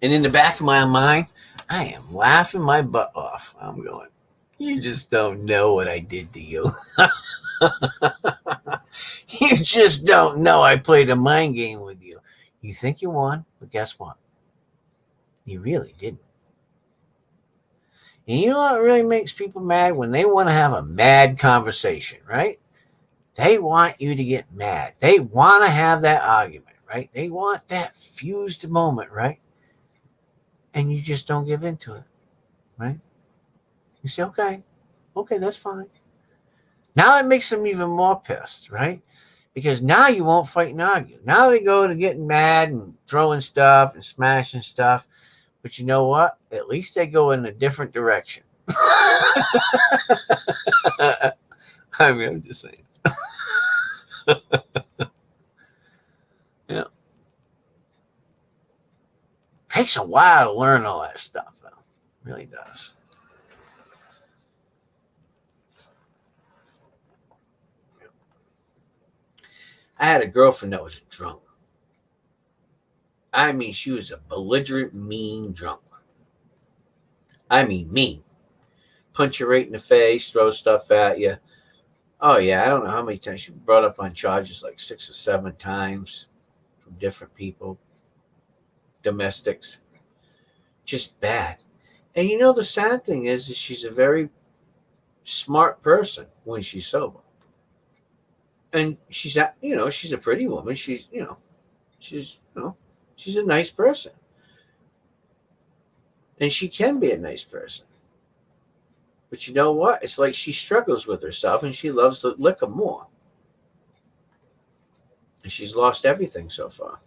And in the back of my mind, I am laughing my butt off. I'm going, you just don't know what I did to you. You just don't know I played a mind game with you. You think you won, but guess what? You really didn't. And you know what really makes people mad? When they want to have a mad conversation, right? They want you to get mad. They want to have that argument, right? They want that fused moment, right? And you just don't give into it, right? You say, okay, that's fine. Now that makes them even more pissed, right? Because now you won't fight and argue. Now they go to getting mad and throwing stuff and smashing stuff. But you know what? At least they go in a different direction. I mean, I'm just saying. Yeah. Takes a while to learn all that stuff, though. It really does. I had a girlfriend that was drunk. I mean, she was a belligerent, mean drunk. I mean, mean. Punch you right in the face, throw stuff at you. Oh, yeah, I don't know how many times. She brought up on charges like 6 or 7 times from different people, domestics. Just bad. And you know, the sad thing is she's a very smart person when she's sober. And she's a pretty woman. She's a nice person. And she can be a nice person. But you know what? It's like she struggles with herself and she loves the liquor more. And she's lost everything so far.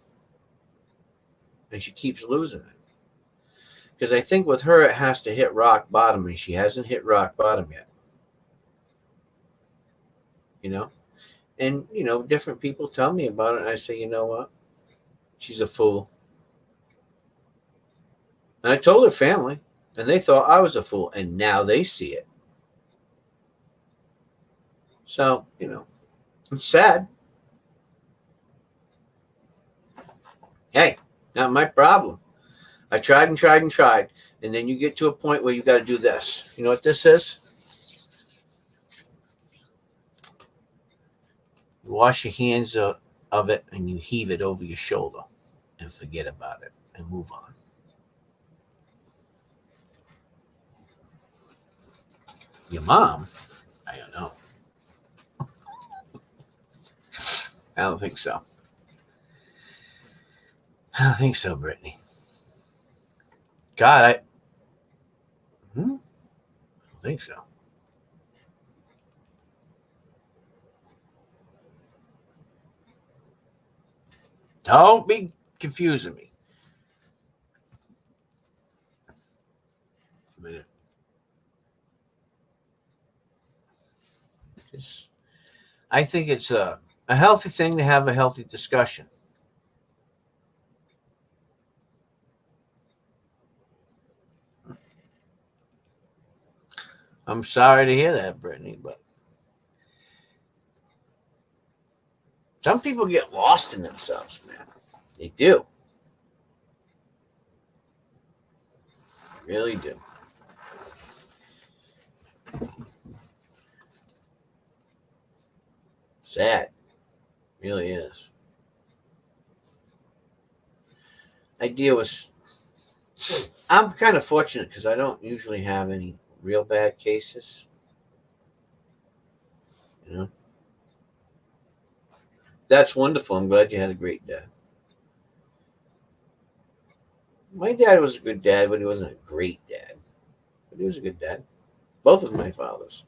And she keeps losing it. Because I think with her, it has to hit rock bottom, and she hasn't hit rock bottom yet. You know? And, different people tell me about it, and I say, you know what? She's a fool. And I told her family, and they thought I was a fool, and now they see it. So, it's sad. Hey, not my problem. I tried and tried and tried. And then you get to a point where you got to do this. You know what this is? You wash your hands of it and you heave it over your shoulder and forget about it and move on. Your mom? I don't know. I don't think so. I don't think so, Brittany. God, I don't think so. Don't be confusing me. A minute. I think it's a healthy thing to have a healthy discussion. I'm sorry to hear that, Brittany, but some people get lost in themselves, man. They do. They really do. Sad. Really is. I deal with. I'm kind of fortunate because I don't usually have any real bad cases. You know, that's wonderful. I'm glad you had a great dad. My dad was a good dad, but he wasn't a great dad. But he was a good dad. Both of my fathers.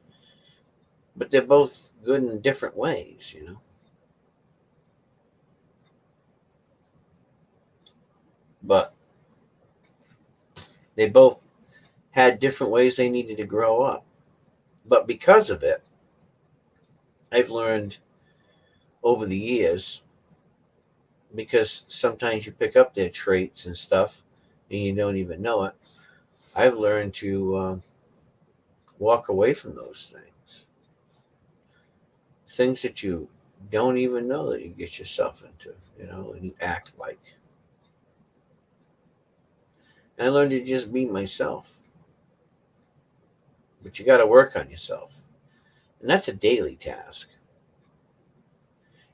But they're both good in different ways, you know. But they both had different ways they needed to grow up. But because of it, I've learned over the years, because sometimes you pick up their traits and stuff and you don't even know it, I've learned to walk away from those things. Things that you don't even know that you get yourself into, you know, and you act like. And I learned to just be myself. But you got to work on yourself. And that's a daily task.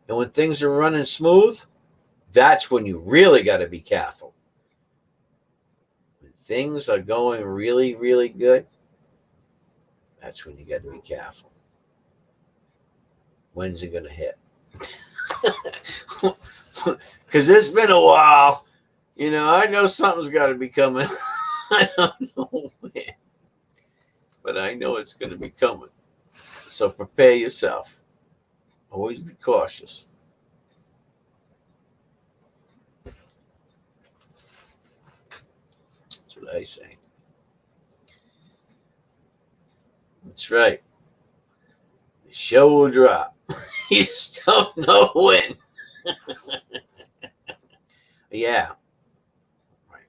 And when things are running smooth, that's when you really got to be careful. When things are going really, really good, that's when you got to be careful. When's it going to hit? Because it's been a while. You know, I know something's got to be coming. I don't know when. But I know it's going to be coming. So prepare yourself. Always be cautious. That's what I say. That's right. The show will drop. You just don't know when. Yeah. Right.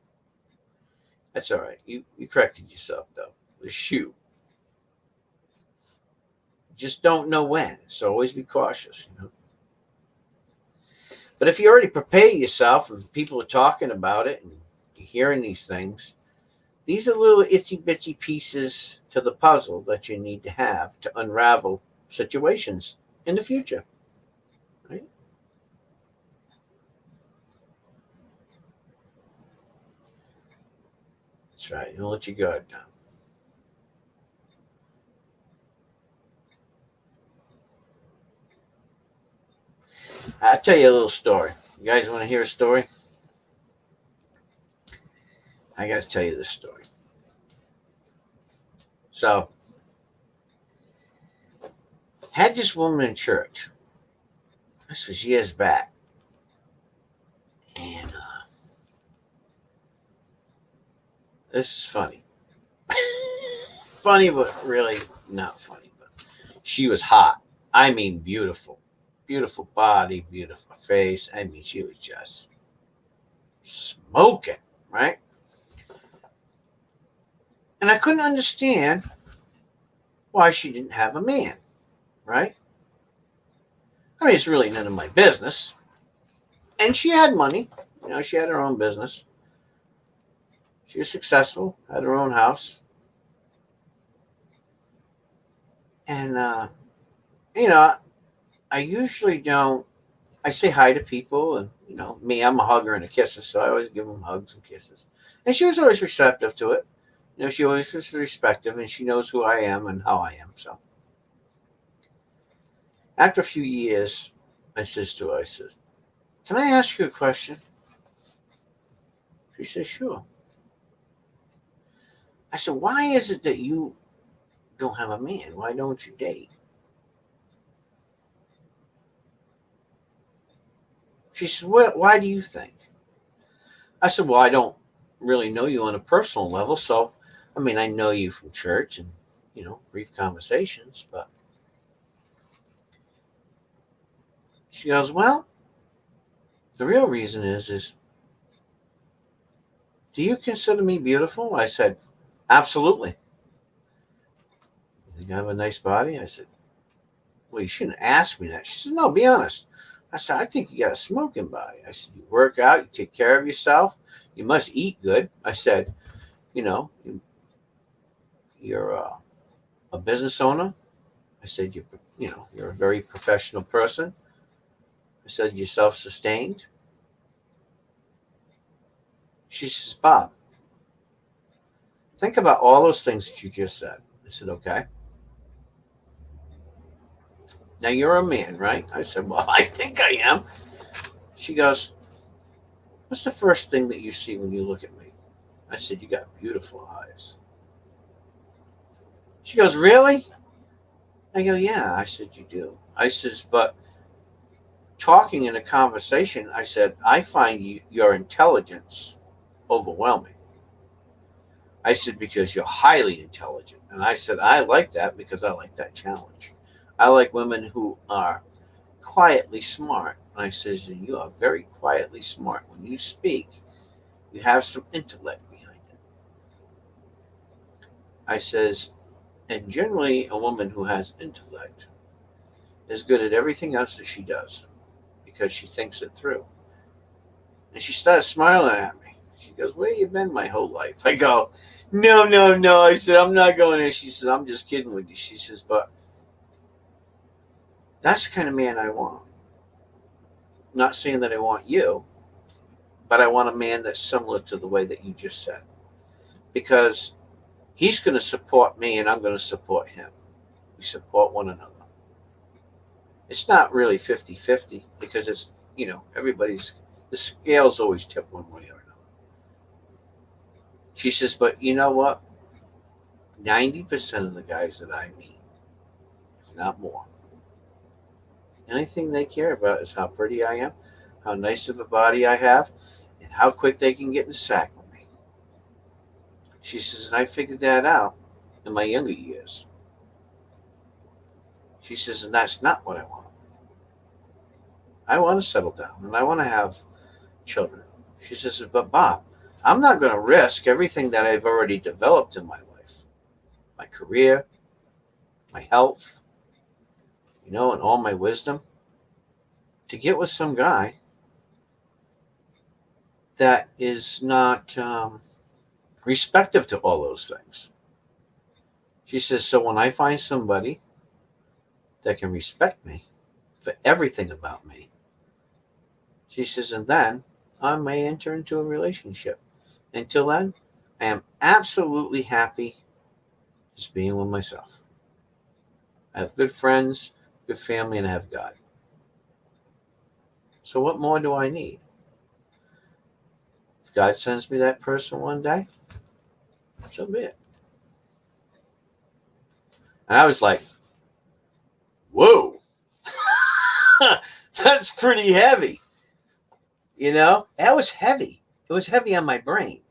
That's all right. You corrected yourself, though. The shoe. Just don't know when. So always be cautious, you know. But if you already prepare yourself and people are talking about it and you're hearing these things, these are little itsy bitsy pieces to the puzzle that you need to have to unravel situations in the future. Right? That's right. Don't let your guard down. I'll tell you a little story. You guys want to hear a story? I got to tell you this story. So, had this woman in church. This was years back. And this is funny. Funny, but really not funny. But she was hot. I mean, beautiful. Beautiful body, beautiful face. I mean, she was just smoking, right? And I couldn't understand why she didn't have a man, right? I mean, it's really none of my business. And she had money. You know, she had her own business. She was successful, had her own house. And, you know, I usually don't, I say hi to people. And, you know, me, I'm a hugger and a kisser. So I always give them hugs and kisses. And she was always receptive to it. You know, she always was respectful and she knows who I am and how I am. So after a few years, I says to her, I said, can I ask you a question? She says, sure. I said, why is it that you don't have a man? Why don't you date? She said, well, why do you think? I said, well, I don't really know you on a personal level. So, I mean, I know you from church and, you know, brief conversations. But she goes, well, the real reason is do you consider me beautiful? I said, absolutely. think I have a nice body? I said, well, you shouldn't ask me that. She said, no, be honest. I said, I think you got a smoking body. I said, you work out, you take care of yourself, you must eat good. I said, you know, you're a business owner. I said, you're a very professional person. I said, you're self-sustained. She says, Bob, think about all those things that you just said. I said, okay. Now you're a man, right? I said, well, I think I am. She goes, what's the first thing that you see when you look at me? I said, you got beautiful eyes. She goes, really? I go, yeah. I said, you do. I says, but talking in a conversation, I said, I find your intelligence overwhelming. I said, because you're highly intelligent. And I said, I like that because I like that challenge. I like women who are quietly smart. And I says, you are very quietly smart. When you speak, you have some intellect behind it. I says, and generally a woman who has intellect is good at everything else that she does because she thinks it through. And she started smiling at me. She goes, where you been my whole life? I go, no, no, no. I said, I'm not going there. She says, I'm just kidding with you. She says, but that's the kind of man I want. I'm not saying that I want you, but I want a man that's similar to the way that you just said. Because he's going to support me and I'm going to support him. We support one another. It's not really 50-50 because it's, the scales always tip one way or another. She says, but you know what? 90% of the guys that I meet, if not more, anything they care about is how pretty I am, how nice of a body I have, and how quick they can get in the sack with me. She says, and I figured that out in my younger years. She says, and that's not what I want. I want to settle down and I want to have children. She says, but Bob, I'm not going to risk everything that I've already developed in my life, my career, my health, and all my wisdom, to get with some guy that is not respective to all those things. She says, so when I find somebody that can respect me for everything about me, she says, and then I may enter into a relationship. Until then, I am absolutely happy just being with myself. I have good friends, good family, and I have God. So what more do I need? If God sends me that person one day, so be it. And I was like, whoa, that's pretty heavy. That was heavy. It was heavy on my brain.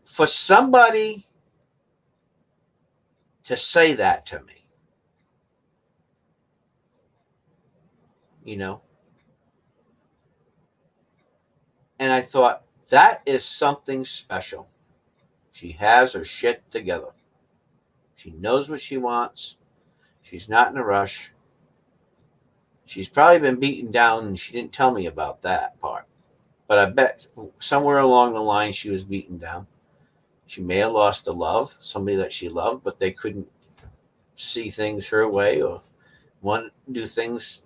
For somebody to say that to me, and I thought, that is something special. She has her shit together. She knows what she wants. She's not in a rush. She's probably been beaten down, and she didn't tell me about that part. But I bet somewhere along the line she was beaten down. She may have lost a love, somebody that she loved, but they couldn't see things her way or want to do things,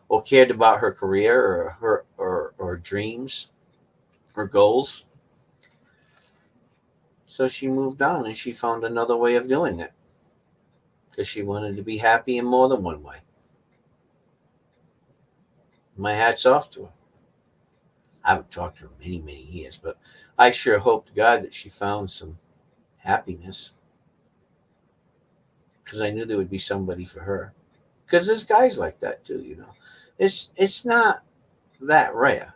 or cared about her career or her dreams or goals. So she moved on and she found another way of doing it because she wanted to be happy in more than one way. My hat's off to her. I haven't talked to her many, many years, but I sure hope to God that she found some happiness because I knew there would be somebody for her. Because there's guys like that too. It's not that rare.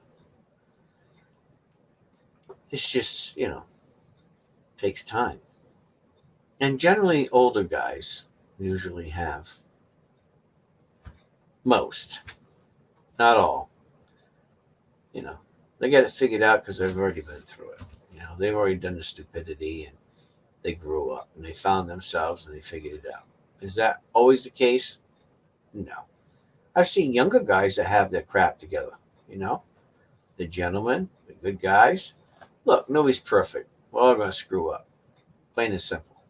It's just takes time. And generally, older guys usually have most, not all. They get it figured out because they've already been through it. they've already done the stupidity and they grew up and they found themselves and they figured it out. Is that always the case? No. I've seen younger guys that have their crap together, you know, the gentlemen, the good guys. Look, nobody's perfect. We're all going to screw up, plain and simple.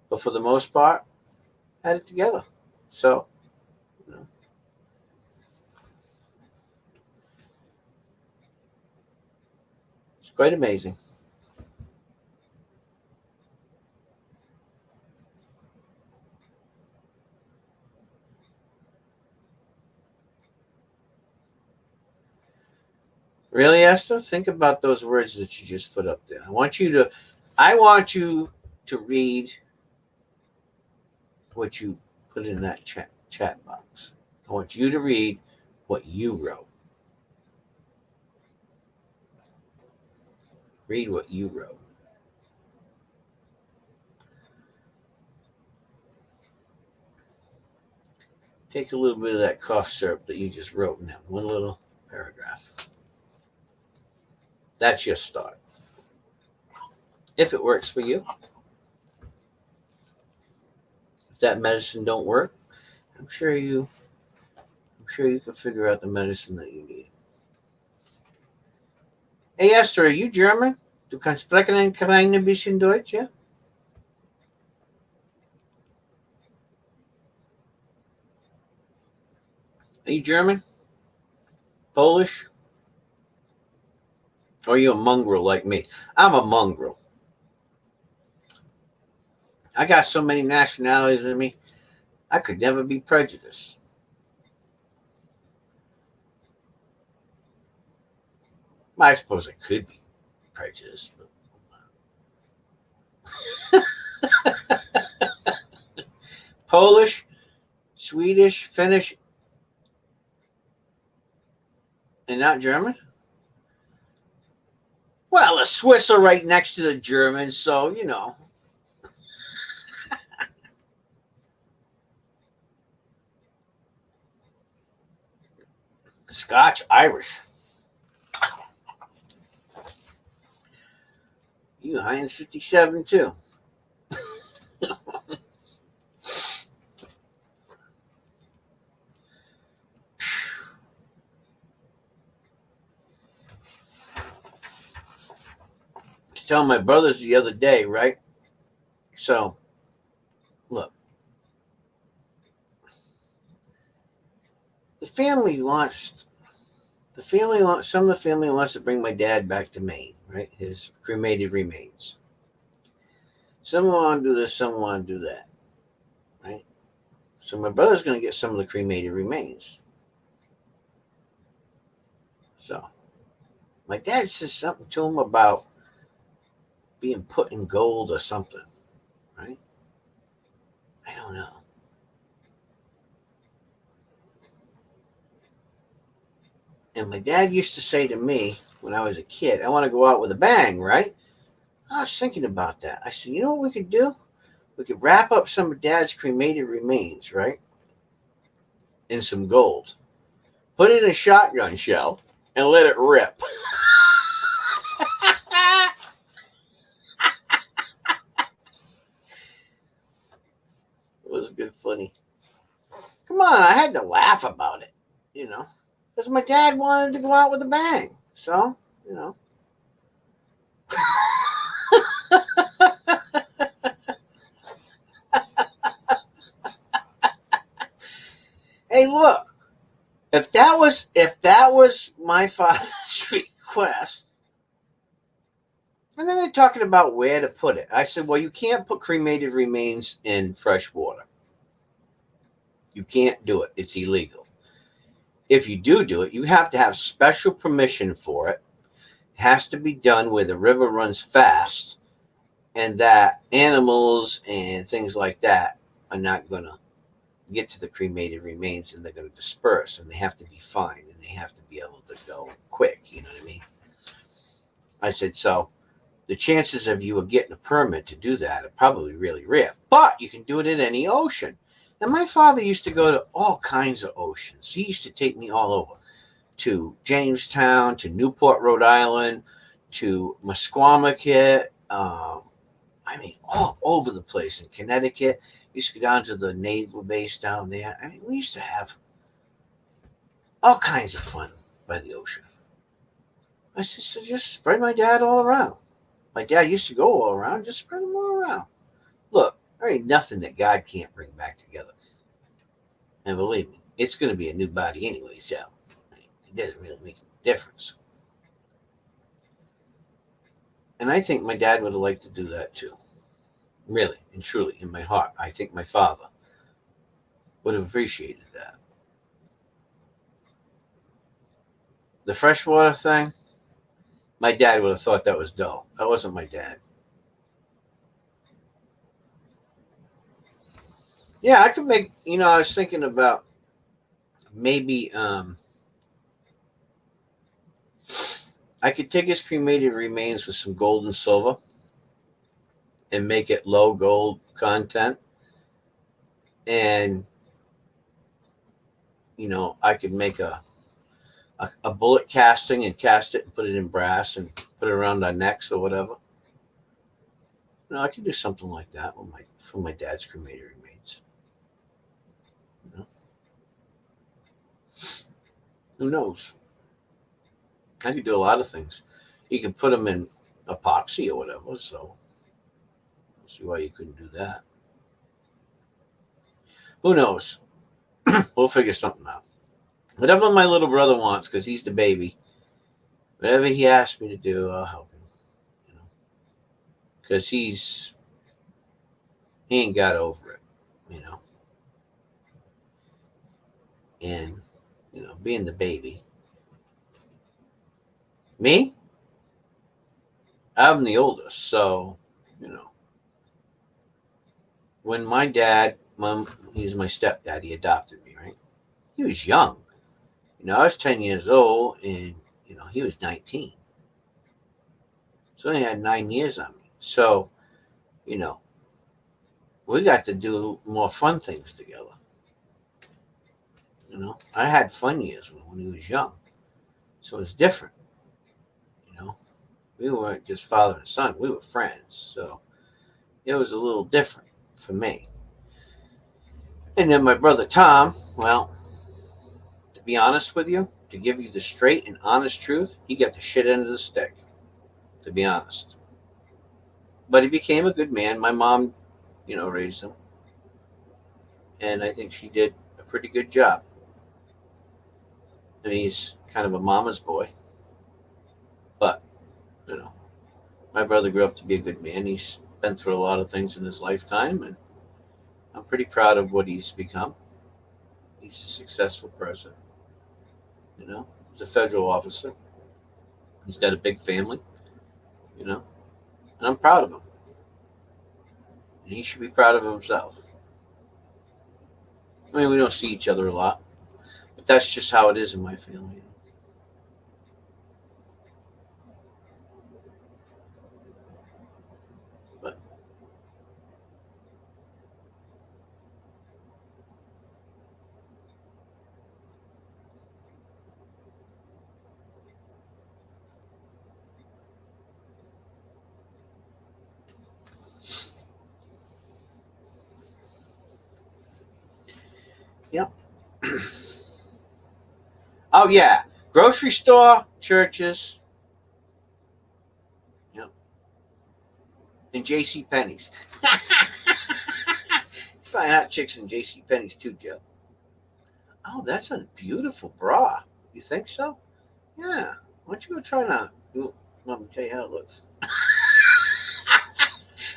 But for the most part, had it together. So, you know, it's quite amazing. Really, Esther? Think about those words that you just put up there. I want you to read what you put in that chat box. I want you to read what you wrote. Read what you wrote. Take a little bit of that cough syrup that you just wrote in that one little paragraph. That's your start. If it works for you. If that medicine don't work, I'm sure you can figure out the medicine that you need. Hey Esther, are you German? Du kannst sprechen ein klein bisschen Deutsch, ja? Are you German? Polish? Or are you a mongrel like me? I'm a mongrel. I got so many nationalities in me, I could never be prejudiced. I suppose I could be prejudiced. But... Polish, Swedish, Finnish, and not German? Well, the Swiss are right next to the Germans, so, you know. Scotch, Irish. You Heinz 57 too. I was telling my brothers the other day, right? So, look. Some of the family wants to bring my dad back to Maine, right? His cremated remains. Some want to do this, some want to do that, right? So my brother's going to get some of the cremated remains. So my dad says something to him about being put in gold or something, right? I don't know. And my dad used to say to me when I was a kid, I want to go out with a bang, right? I was thinking about that. I said, you know what we could do? We could wrap up some of Dad's cremated remains, right? In some gold. Put it in a shotgun shell and let it rip. It was good funny. Come on, I had to laugh about it, you know, because my dad wanted to go out with a bang. So, you know. Hey, look, if that was my father's request, and then they're talking about where to put it. I said, well, you can't put cremated remains in fresh water. You can't do it. It's illegal. If you do it, you have to have special permission for it. It has to be done where the river runs fast and that animals and things like that are not going to get to the cremated remains and they're going to disperse and they have to be fine and they have to be able to go quick. You know what I mean? I said, so the chances of you getting a permit to do that are probably really rare, but you can do it in any ocean. And my father used to go to all kinds of oceans. He used to take me all over to Jamestown, to Newport, Rhode Island, to Musquamaquet. I mean, all over the place in Connecticut. Used to go down to the naval base down there. I mean, we used to have all kinds of fun by the ocean. I said, so just spread my dad all around. My dad used to go all around, just spread them all around. Look, there ain't nothing that God can't bring back together. And believe me, it's going to be a new body anyway, so it doesn't really make a difference. And I think my dad would have liked to do that too. Really and truly, in my heart, I think my father would have appreciated that. The freshwater thing, my dad would have thought that was dull. That wasn't my dad. Yeah, I could make, I was thinking about maybe I could take his cremated remains with some gold and silver and make it low gold content. And, I could make a bullet casting and cast it and put it in brass and put it around our necks or whatever. I could do something like that for my dad's cremated remains. Who knows? I could do a lot of things. You could put them in epoxy or whatever, so I see why you couldn't do that. Who knows? We'll figure something out. Whatever my little brother wants, because he's the baby, whatever he asks me to do, I'll help him. Because he ain't got over it, and being the baby. Me, I'm the oldest, so when my dad, he's my stepdad, he adopted me, right? He was young. I was 10 years old, and he was 19. So he had 9 years on me. So, we got to do more fun things together. I had fun years when he was young. So it's different. We weren't just father and son, we were friends. So it was a little different for me. And then my brother Tom, well, to be honest with you, to give you the straight and honest truth, he got the shit end of the stick, to be honest. But he became a good man. My mom, raised him. And I think she did a pretty good job. I mean, he's kind of a mama's boy. But, my brother grew up to be a good man. He's been through a lot of things in his lifetime, and I'm pretty proud of what he's become. He's a successful person. He's a federal officer. He's got a big family, and I'm proud of him. And he should be proud of himself. I mean, we don't see each other a lot, but that's just how it is in my family. But yeah. Oh yeah, grocery store, churches, yep, and J.C. Penney's. Find hot chicks in J.C. Penney's too, Joe. Oh, that's a beautiful bra. You think so? Yeah. Why don't you go try it out? Let me tell you how it looks.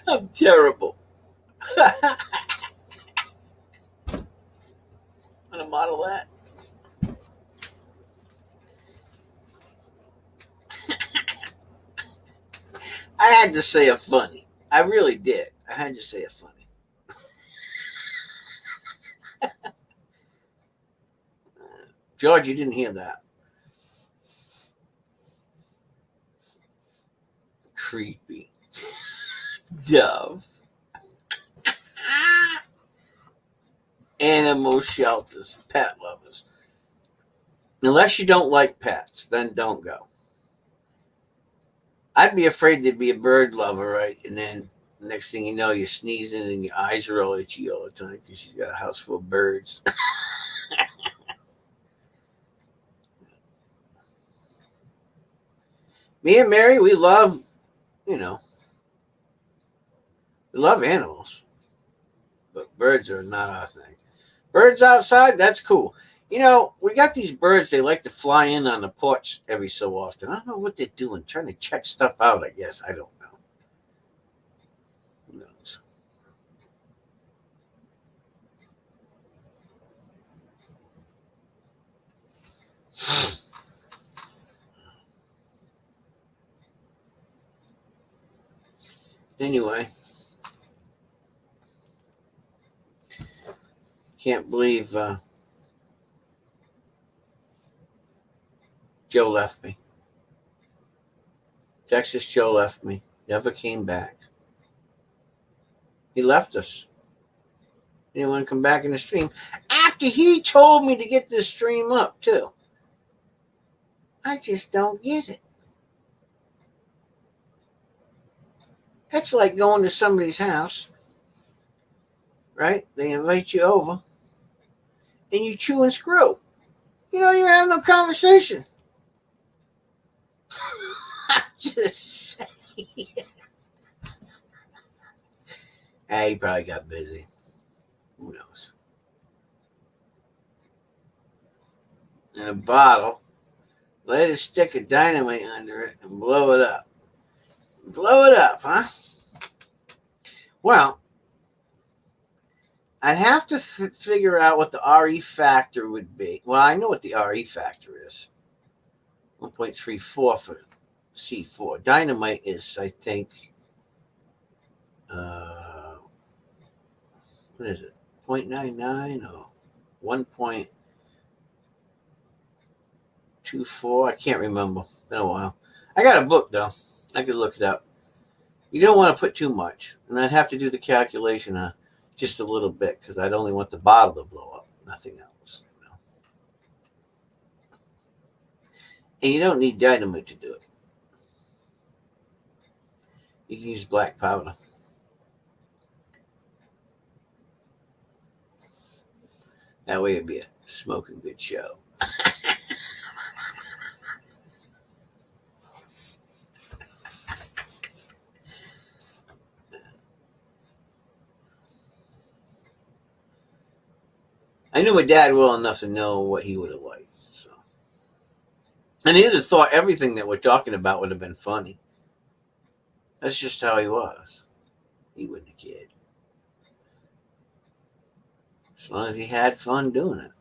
I'm terrible. I'm gonna model that. I had to say a funny. I really did. I had to say a funny. George, you didn't hear that. Creepy. Dove. Animal shelters. Pet lovers. Unless you don't like pets, then don't go. I'd be afraid to be a bird lover, right? And then next thing you know, you're sneezing and your eyes are all itchy all the time because you've got a house full of birds. Me and Mary, we love, you know, we love animals, but birds are not our thing. Birds outside, that's cool. We got these birds, they like to fly in on the porch every so often. I don't know what they're doing, trying to check stuff out, I guess. I don't know. Who knows? Anyway, can't believe Joe left me. Texas Joe left me. Never came back. He left us. He didn't want to come back in the stream. After he told me to get this stream up, too. I just don't get it. That's like going to somebody's house, right? They invite you over, and you chew and screw. You don't even have no conversation. Just saying. Hey, he probably got busy. Who knows? In a bottle, light a stick of dynamite under it and blow it up. Blow it up, huh? Well, I'd have to figure out what the RE factor would be. Well, I know what the RE factor is. 1.34 for C4. Dynamite is, I think, what is it? 0.99 or 1.24? I can't remember. It's been a while. I got a book, though. I could look it up. You don't want to put too much. And I'd have to do the calculation just a little bit because I'd only want the bottle to blow up, nothing else. And you don't need dynamite to do it. You can use black powder. That way it'd be a smoking good show. I knew my dad well enough to know what he would have liked. So. And he'd have thought everything that we're talking about would have been funny. That's just how he was. He wasn't a kid. As long as he had fun doing it,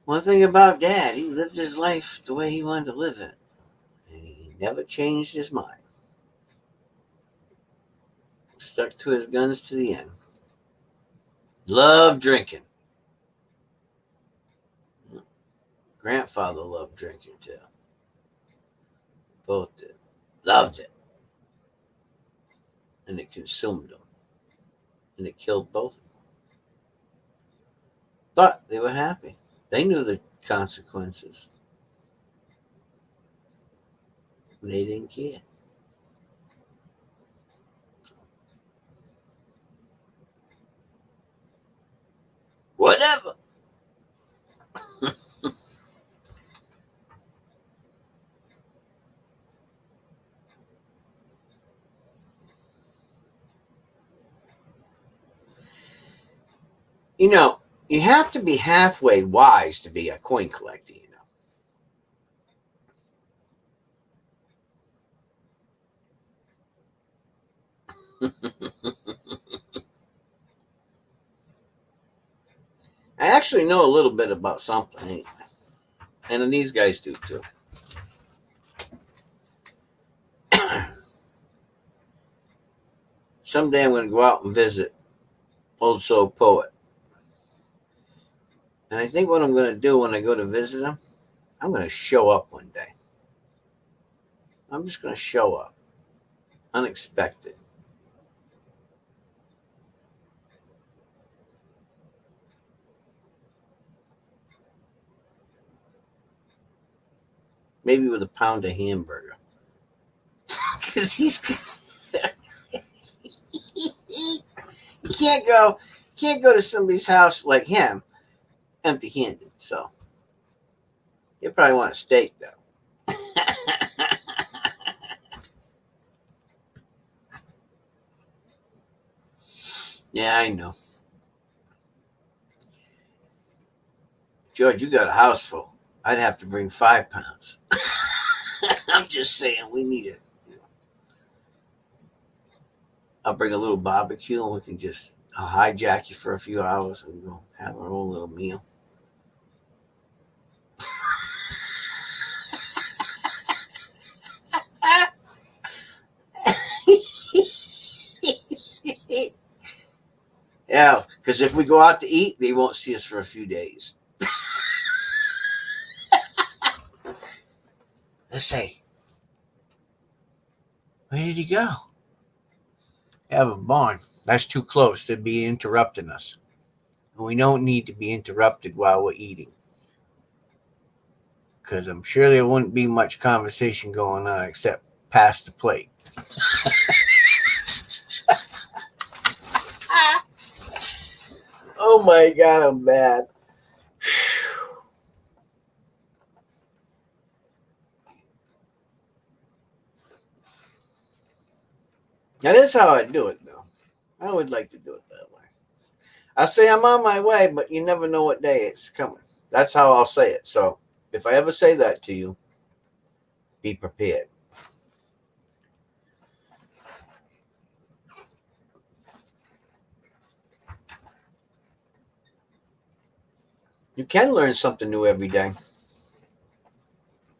One thing about Dad, he lived his life the way he wanted to live it. And he never changed his mind. Stuck to his guns to the end. Loved drinking. Grandfather loved drinking too. Both did. Loved it. And it consumed them. And it killed both of them. But they were happy. They knew the consequences. They didn't care. Whatever. You have to be halfway wise to be a coin collector, I actually know a little bit about something anyway. And then these guys do too. Someday I'm going to go out and visit Old Soul Poet. And I think what I'm going to do when I go to visit him, I'm going to show up one day. I'm just going to show up. Unexpected. maybe with a pound of hamburger. Because you can't go to somebody's house like him empty-handed. So you probably want a steak though. Yeah, I know. George, you got a house full. I'd have to bring 5 pounds. I'm just saying, we need it. I'll bring a little barbecue and we can just I'll hijack you for a few hours and we'll have our own little meal. Yeah, because if we go out to eat, they won't see us for a few days. Let's say, where did he go? Have a barn. That's too close. They'd be interrupting us. And we don't need to be interrupted while we're eating. Because I'm sure there wouldn't be much conversation going on except past the plate. Oh my God, I'm bad. That is how I do it, though. I would like to do it that way. I say I'm on my way, but you never know what day it's coming. That's how I'll say it. So if I ever say that to you, be prepared. You can learn something new every day.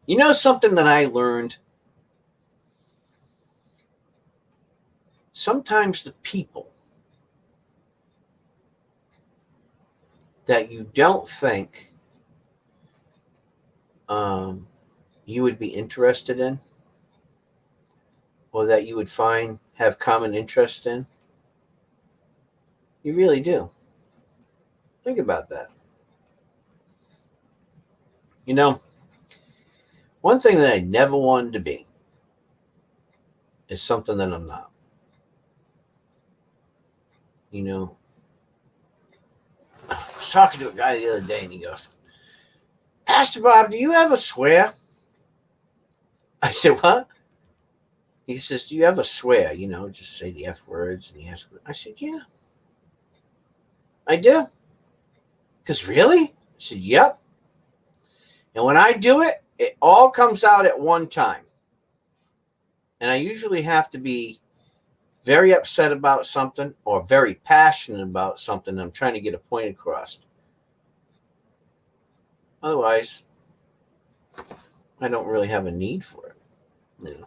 You know something that I learned? Sometimes the people that you don't think you would be interested in or that you would find have common interest in, you really do. Think about that. You know, one thing that I never wanted to be is something that I'm not. You know, I was talking to a guy the other day and he goes, Pastor Bob, do you ever swear? I said, what? He says, do you ever swear? You know, just say the F words and the S words. I said, yeah, I do. Because really? I said, yep. And when I do it, it all comes out at one time. And I usually have to be very upset about something or very passionate about something I'm trying to get a point across. Otherwise, I don't really have a need for it. You know?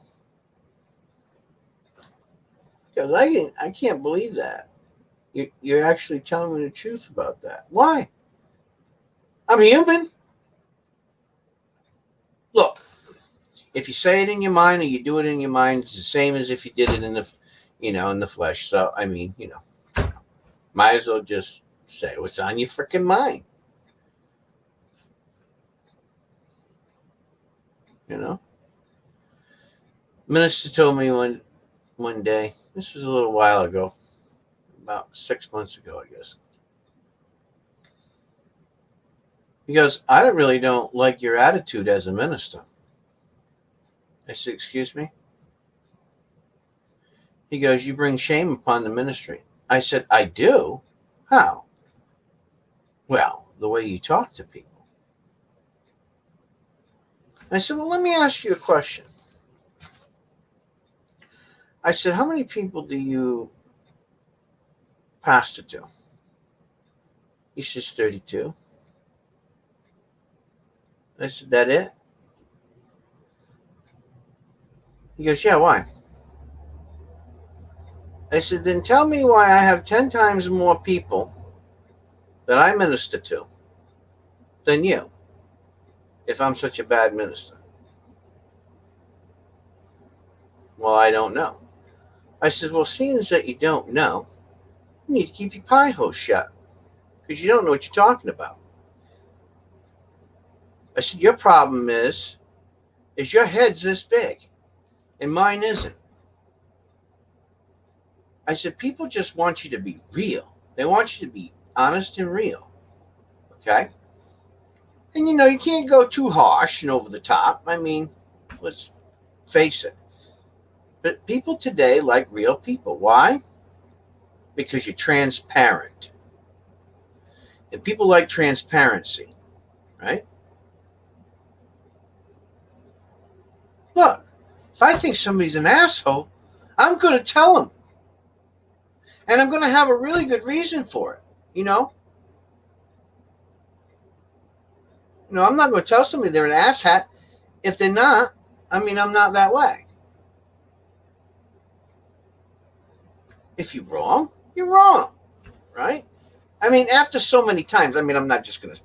Because I can't believe that. You're actually telling me the truth about that. Why? I'm human. Look, if you say it in your mind or you do it in your mind, it's the same as if you did it in the flesh. So, I mean, might as well just say what's on your freaking mind. You know? Minister told me one day, this was a little while ago, about 6 months ago, I guess. He goes, I really don't like your attitude as a minister. I said, excuse me? He goes, you bring shame upon the ministry. I said, I do? How? Well, the way you talk to people. I said, well, let me ask you a question. I said, how many people do you pastor to? He says, 32. I said, that it? He goes, yeah, why? I said, then tell me why I have 10 times more people that I minister to than you, if I'm such a bad minister. Well, I don't know. I said, well, seeing as that you don't know, you need to keep your pie hole shut because you don't know what you're talking about. I said, your problem is is your head's this big and mine isn't. I said, people just want you to be real. They want you to be honest and real. Okay? And you can't go too harsh and over the top. I mean, let's face it. But people today like real people. Why? Because you're transparent. And people like transparency, right? Look, if I think somebody's an asshole, I'm going to tell them. And I'm going to have a really good reason for it, you know? I'm not going to tell somebody they're an asshat if they're not. I mean, I'm not that way. If you're wrong, you're wrong, right? I mean, after so many times, I mean, I'm not just going to,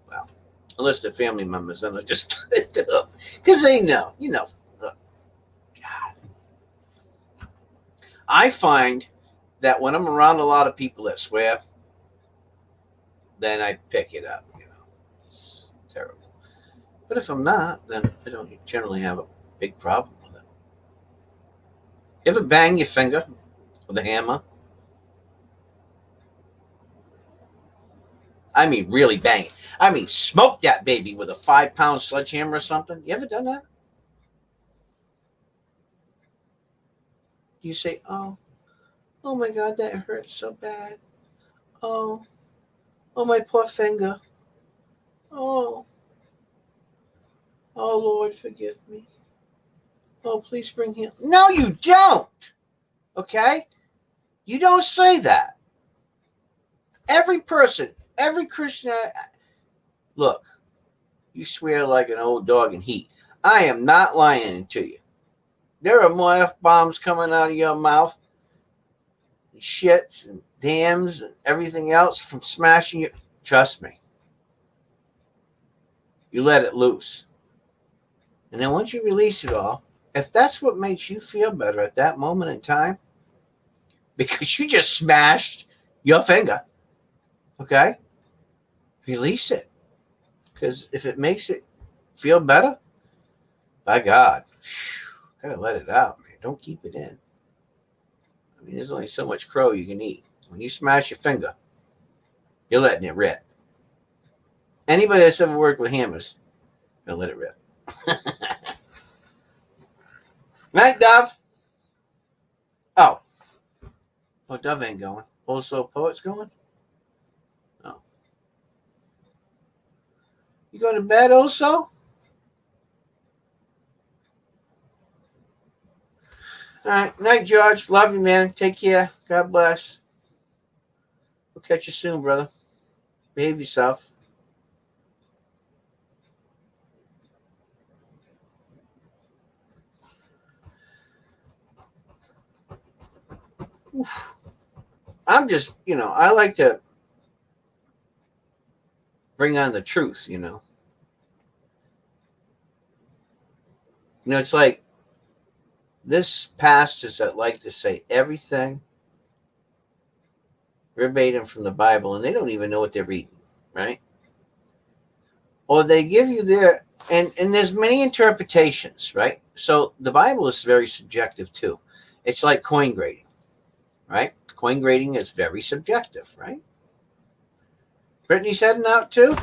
well, unless they're family members, then I just because they know, look, God. I find that when I'm around a lot of people that swear, then I pick it up, It's terrible. But if I'm not, then I don't generally have a big problem with it. You ever bang your finger with a hammer? I mean, really bang it. I mean, smoke that baby with a 5-pound sledgehammer or something. You ever done that? You say, oh my God, that hurts so bad. Oh, oh, my poor finger. Oh, oh, Lord, forgive me. Oh, please bring him. No, you don't. Okay? You don't say that. Every person, every Christian, look, you swear like an old dog in heat. I am not lying to you. There are more F-bombs coming out of your mouth, and shits and damns and everything else from smashing you. Trust me. You let it loose. And then once you release it all, if that's what makes you feel better at that moment in time, because you just smashed your finger, okay? Release it. Because if it makes it feel better, by God, gotta let it out, man. Don't keep it in. I mean, there's only so much crow you can eat. When you smash your finger, you're letting it rip. Anybody that's ever worked with hammers, gonna let it rip. Night, Dove. Oh, Dove ain't going. Also, Poet's going. Oh, you going to bed also? All right. Night, George. Love you, man. Take care. God bless. We'll catch you soon, brother. Behave yourself. Oof. I'm just, I like to bring on the truth, it's like this pastors that like to say everything verbatim from the Bible, and they don't even know what they're reading, right? Or they give you and there's many interpretations, right? So the Bible is very subjective too. It's like coin grading, right? Coin grading is very subjective, right? Brittany's heading out too.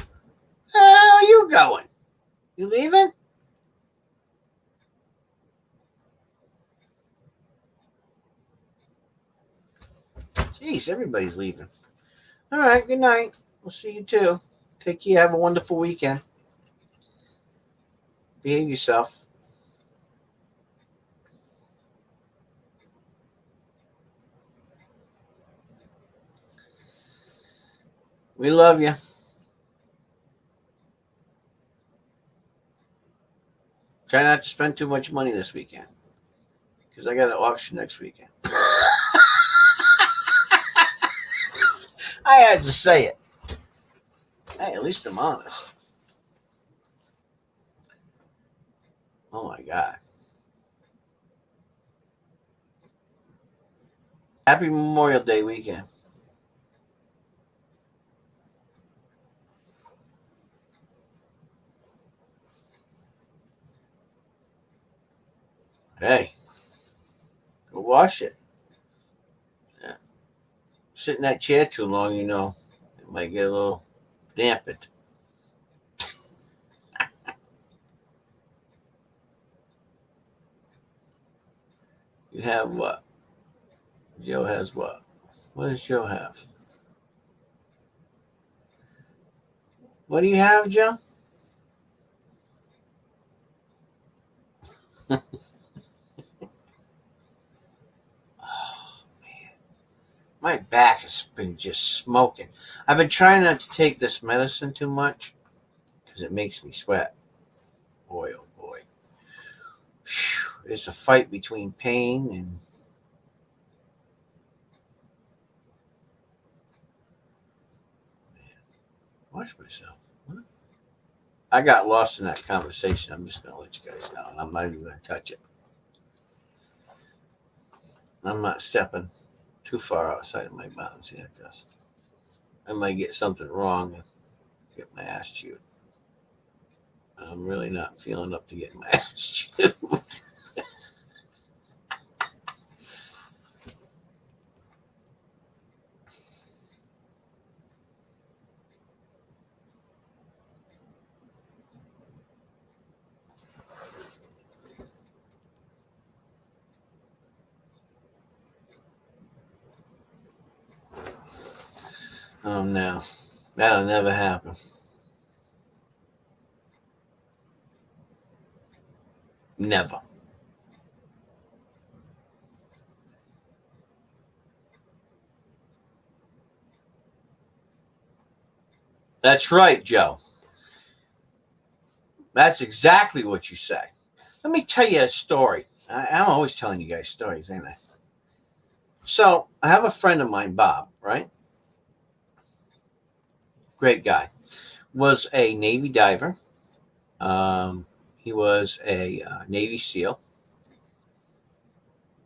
Where are you going? You leaving? Jeez, everybody's leaving. All right, good night. We'll see you too. Take care. Have a wonderful weekend. Behave yourself. We love you. Try not to spend too much money this weekend because I got an auction next weekend. I had to say it. Hey, at least I'm honest. Oh my God. Happy Memorial Day weekend. Hey, go wash it. Yeah. Sit in that chair too long, it might get a little dampened. You have what? Joe has what? What does Joe have? What do you have, Joe? My back has been just smoking. I've been trying not to take this medicine too much because it makes me sweat. Boy, oh boy. Whew. It's a fight between pain and wash myself. What? I got lost in that conversation. I'm just going to let you guys know, and I'm not even going to touch it. I'm not stepping too far outside of my bounds yet, because I might get something wrong and get my ass chewed. I'm really not feeling up to getting my ass chewed. Oh no, that'll never happen. Never. That's right, Joe. That's exactly what you say. Let me tell you a story. I'm always telling you guys stories, ain't I? So I have a friend of mine, Bob, right? Great guy. Was a Navy diver. He was a Navy SEAL.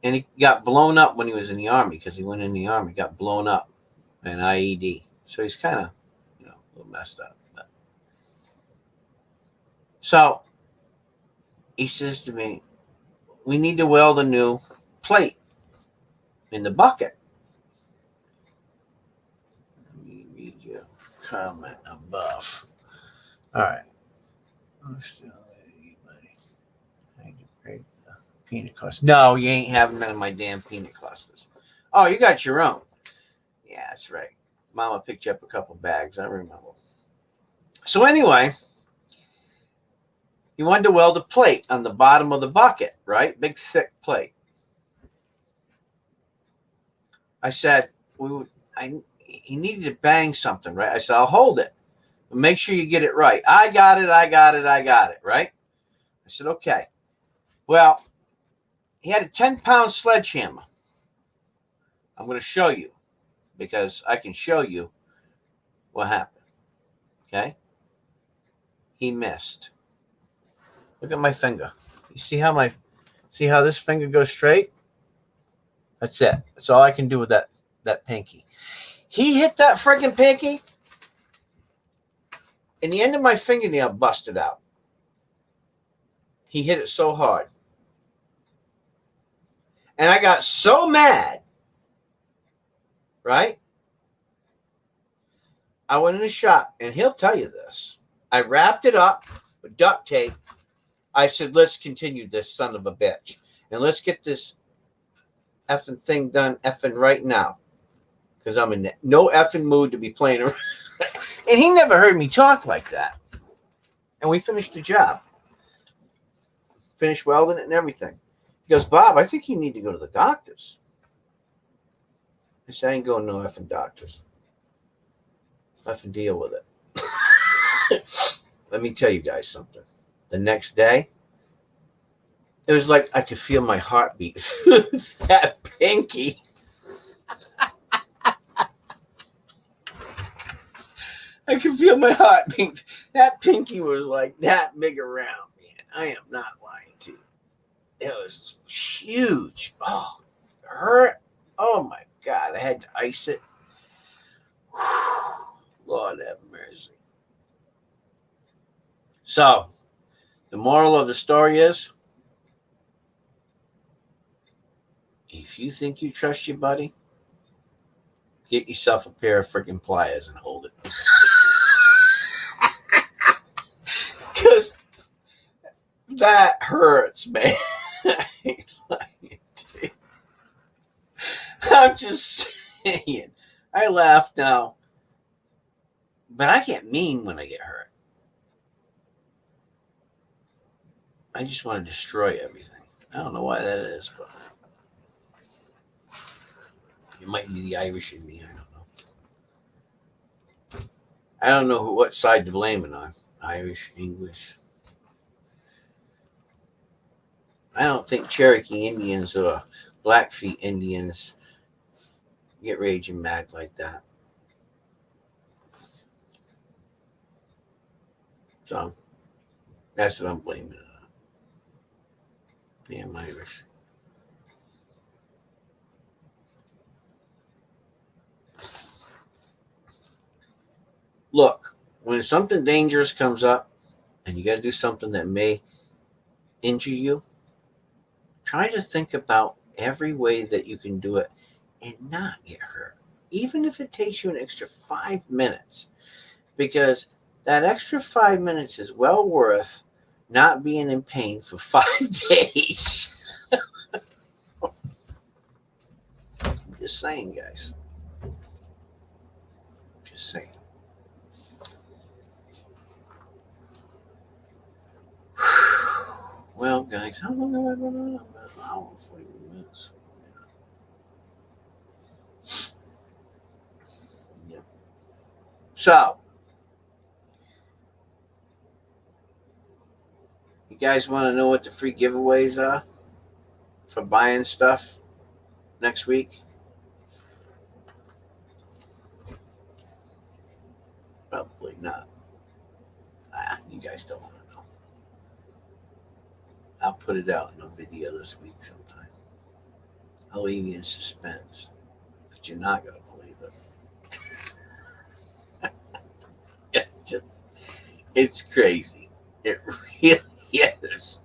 And he got blown up when he was in the Army because he went in the Army, got blown up by an IED. So he's kind of, a little messed up. So he says to me, we need to weld a new plate in the bucket. Let me read your comment above. All right. I'm still buddy. I need to break the pina clusters. No, you ain't having none of my damn pina clusters. Oh, you got your own. Yeah, that's right. Mama picked you up a couple bags. I remember. So anyway, he wanted to weld a plate on the bottom of the bucket, right? Big thick plate. I said, he needed to bang something, right? I said, I'll hold it. But make sure you get it right. I got it, right? I said, okay. Well, he had a 10-pound sledgehammer. I'm going to show you because I can show you what happened. Okay? He missed. Look at my finger. You see how this finger goes straight? That's it. That's all I can do with that pinky. He hit that friggin' pinky, and the end of my fingernail busted out. He hit it so hard. And I got so mad, right? I went in the shop, and he'll tell you this. I wrapped it up with duct tape. I said, let's continue this son of a bitch. And let's get this effing thing done effing right now. Because I'm in no effing mood to be playing around. And he never heard me talk like that. And we finished the job. Finished welding it and everything. He goes, Bob, I think you need to go to the doctors. I said, I ain't going to no effing doctors. Effing deal with it. Let me tell you guys something. The next day, it was like I could feel my heartbeat through that pinky. I could feel my heartbeat. That pinky was like that big around, man. I am not lying to you. It was huge. Oh, it hurt. Oh my God. I had to ice it. Whew. Lord have mercy. So, the moral of the story is If you think you trust your buddy, get yourself a pair of freaking pliers and hold it. Because that hurts, man. I'm just saying. I laugh now, but I get mean when I get hurt. I just want to destroy everything. I don't know why that is, but it might be the Irish in me. I don't know. I don't know what side to blame it on. Irish, English. I don't think Cherokee Indians or Blackfeet Indians get raging mad like that. So that's what I'm blaming it on. Damn Irish. Look, when something dangerous comes up and you got to do something that may injure you, try to think about every way that you can do it and not get hurt. Even if it takes you an extra 5 minutes, because that extra 5 minutes is well worth not being in pain for 5 days. I'm just saying, guys. Just saying. Well, guys, how long have I been on? About an hour and 40 minutes. Yep. So, you guys want to know what the free giveaways are for buying stuff next week? Probably not. You guys don't want to know. I'll put it out in a video this week sometime. I'll leave you in suspense, but you're not going to believe it. It's crazy. It really is.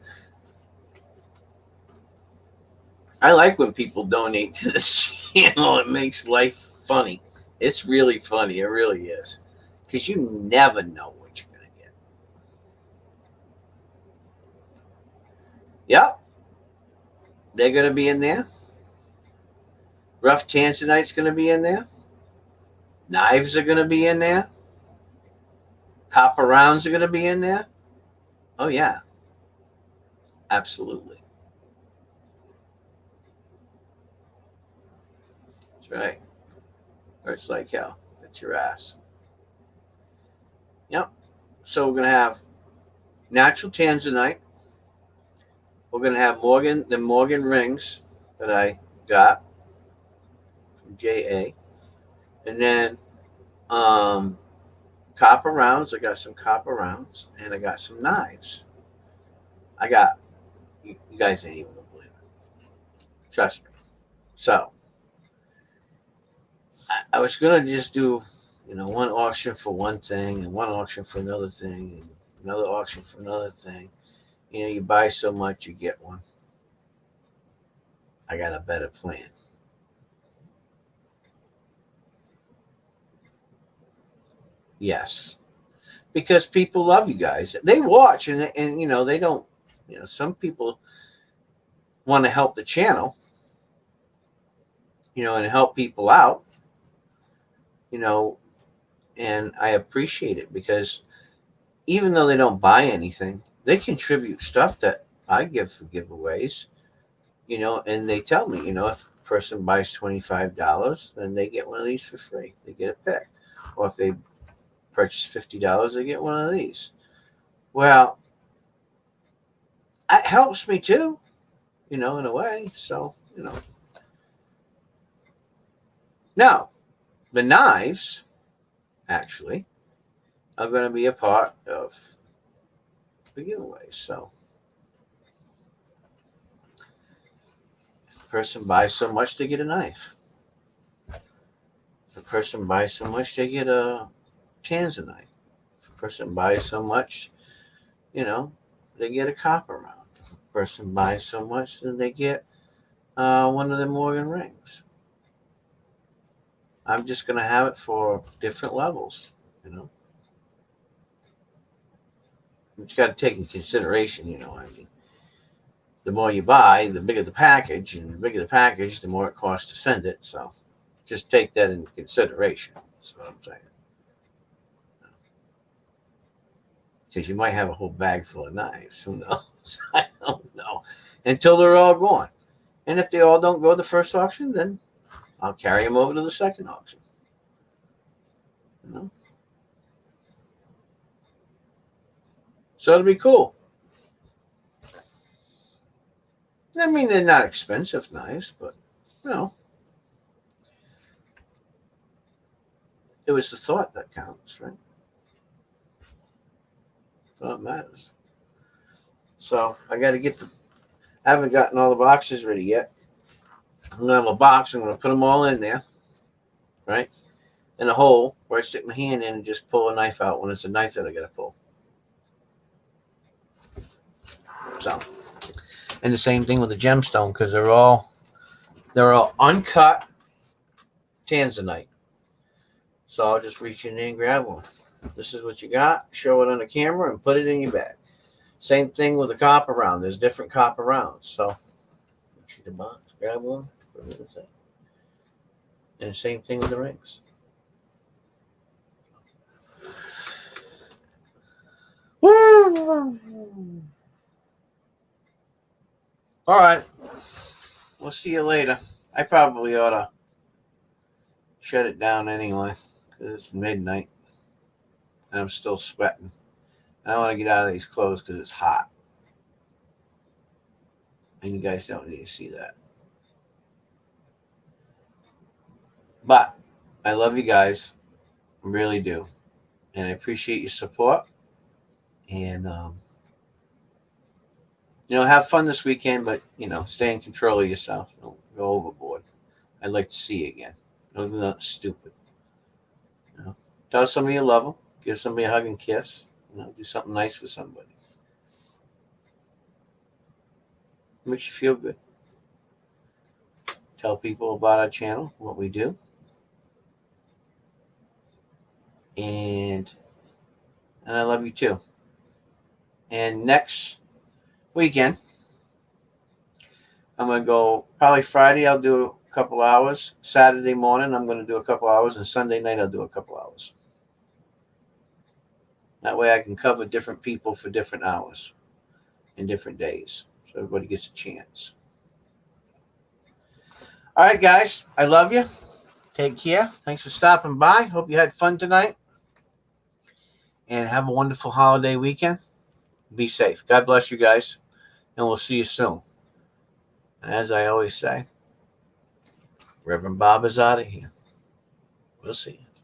I like when people donate to this channel. It makes life funny. It's really funny. It really is. Because you never know what you're going to get. Yep. They're going to be in there. Rough Tanzanite's going to be in there. Knives are going to be in there. Copper rounds are going to be in there. Oh, yeah. Absolutely. That's right. Hurts like hell. That's your ass. Yep. So we're going to have natural Tanzanite. We're going to have the Morgan rings that I got from JA. And then copper rounds. I got some copper rounds. And I got some knives. You guys ain't even going to believe it. Trust me. So, I was going to just do, one auction for one thing and one auction for another thing and another auction for another thing. You buy so much, you get one. I got a better plan. Yes. Because people love you guys. They watch and they don't, some people want to help the channel, and help people out, and I appreciate it because even though they don't buy anything, they contribute stuff that I give for giveaways, and they tell me, if a person buys $25, then they get one of these for free. They get a pick. Or if they purchase $50, they get one of these. Well, it helps me too, in a way. So, Now, the knives, actually, are going to be a part of the giveaway. So, if a person buys so much, they get a knife. If a person buys so much, they get a Tanzanite. If a person buys so much, they get a copper round. If a person buys so much, then they get one of the Morgan rings. I'm just going to have it for different levels, you know. But you got to take in consideration, you know. I mean, the more you buy, the bigger the package, and the bigger the package, the more it costs to send it. So, just take that into consideration. That's what I'm saying. Because you might have a whole bag full of knives. Who knows? I don't know. Until they're all gone. And if they all don't go to the first auction, then I'll carry them over to the second auction. You know? So it'll be cool. I mean, they're not expensive knives, but, you know, it was the thought that counts, right? That's what matters. So I got to get the. I haven't gotten all the boxes ready yet. I'm gonna have a box. I'm gonna put them all in there, right? In a hole where I stick my hand in and just pull a knife out when it's a knife that I gotta pull. So, and the same thing with the gemstone because they're all uncut tanzanite. So I'll just reach in there and grab one. This is what you got. Show it on the camera and put it in your bag. Same thing with the copper round. There's different copper rounds. So, reach in the box, grab one, put it in. And the same thing with the rings. Woo! All right. We'll see you later. I probably ought to shut it down anyway because it's midnight and I'm still sweating. I don't want to get out of these clothes because it's hot. And you guys don't need to see that. But I love you guys. I really do. And I appreciate your support. And, have fun this weekend, but, stay in control of yourself. Don't go overboard. I'd like to see you again. Don't do nothing stupid. Tell somebody you love them. Give somebody a hug and kiss. Do something nice for somebody. Makes you feel good. Tell people about our channel, what we do. And I love you too. And next weekend, I'm going to go, probably Friday, I'll do a couple hours. Saturday morning, I'm going to do a couple hours. And Sunday night, I'll do a couple hours. That way I can cover different people for different hours and different days. So everybody gets a chance. All right, guys. I love you. Take care. Thanks for stopping by. Hope you had fun tonight. And have a wonderful holiday weekend. Be safe. God bless you guys. And we'll see you soon. And as I always say, Reverend Bob is out of here. We'll see you.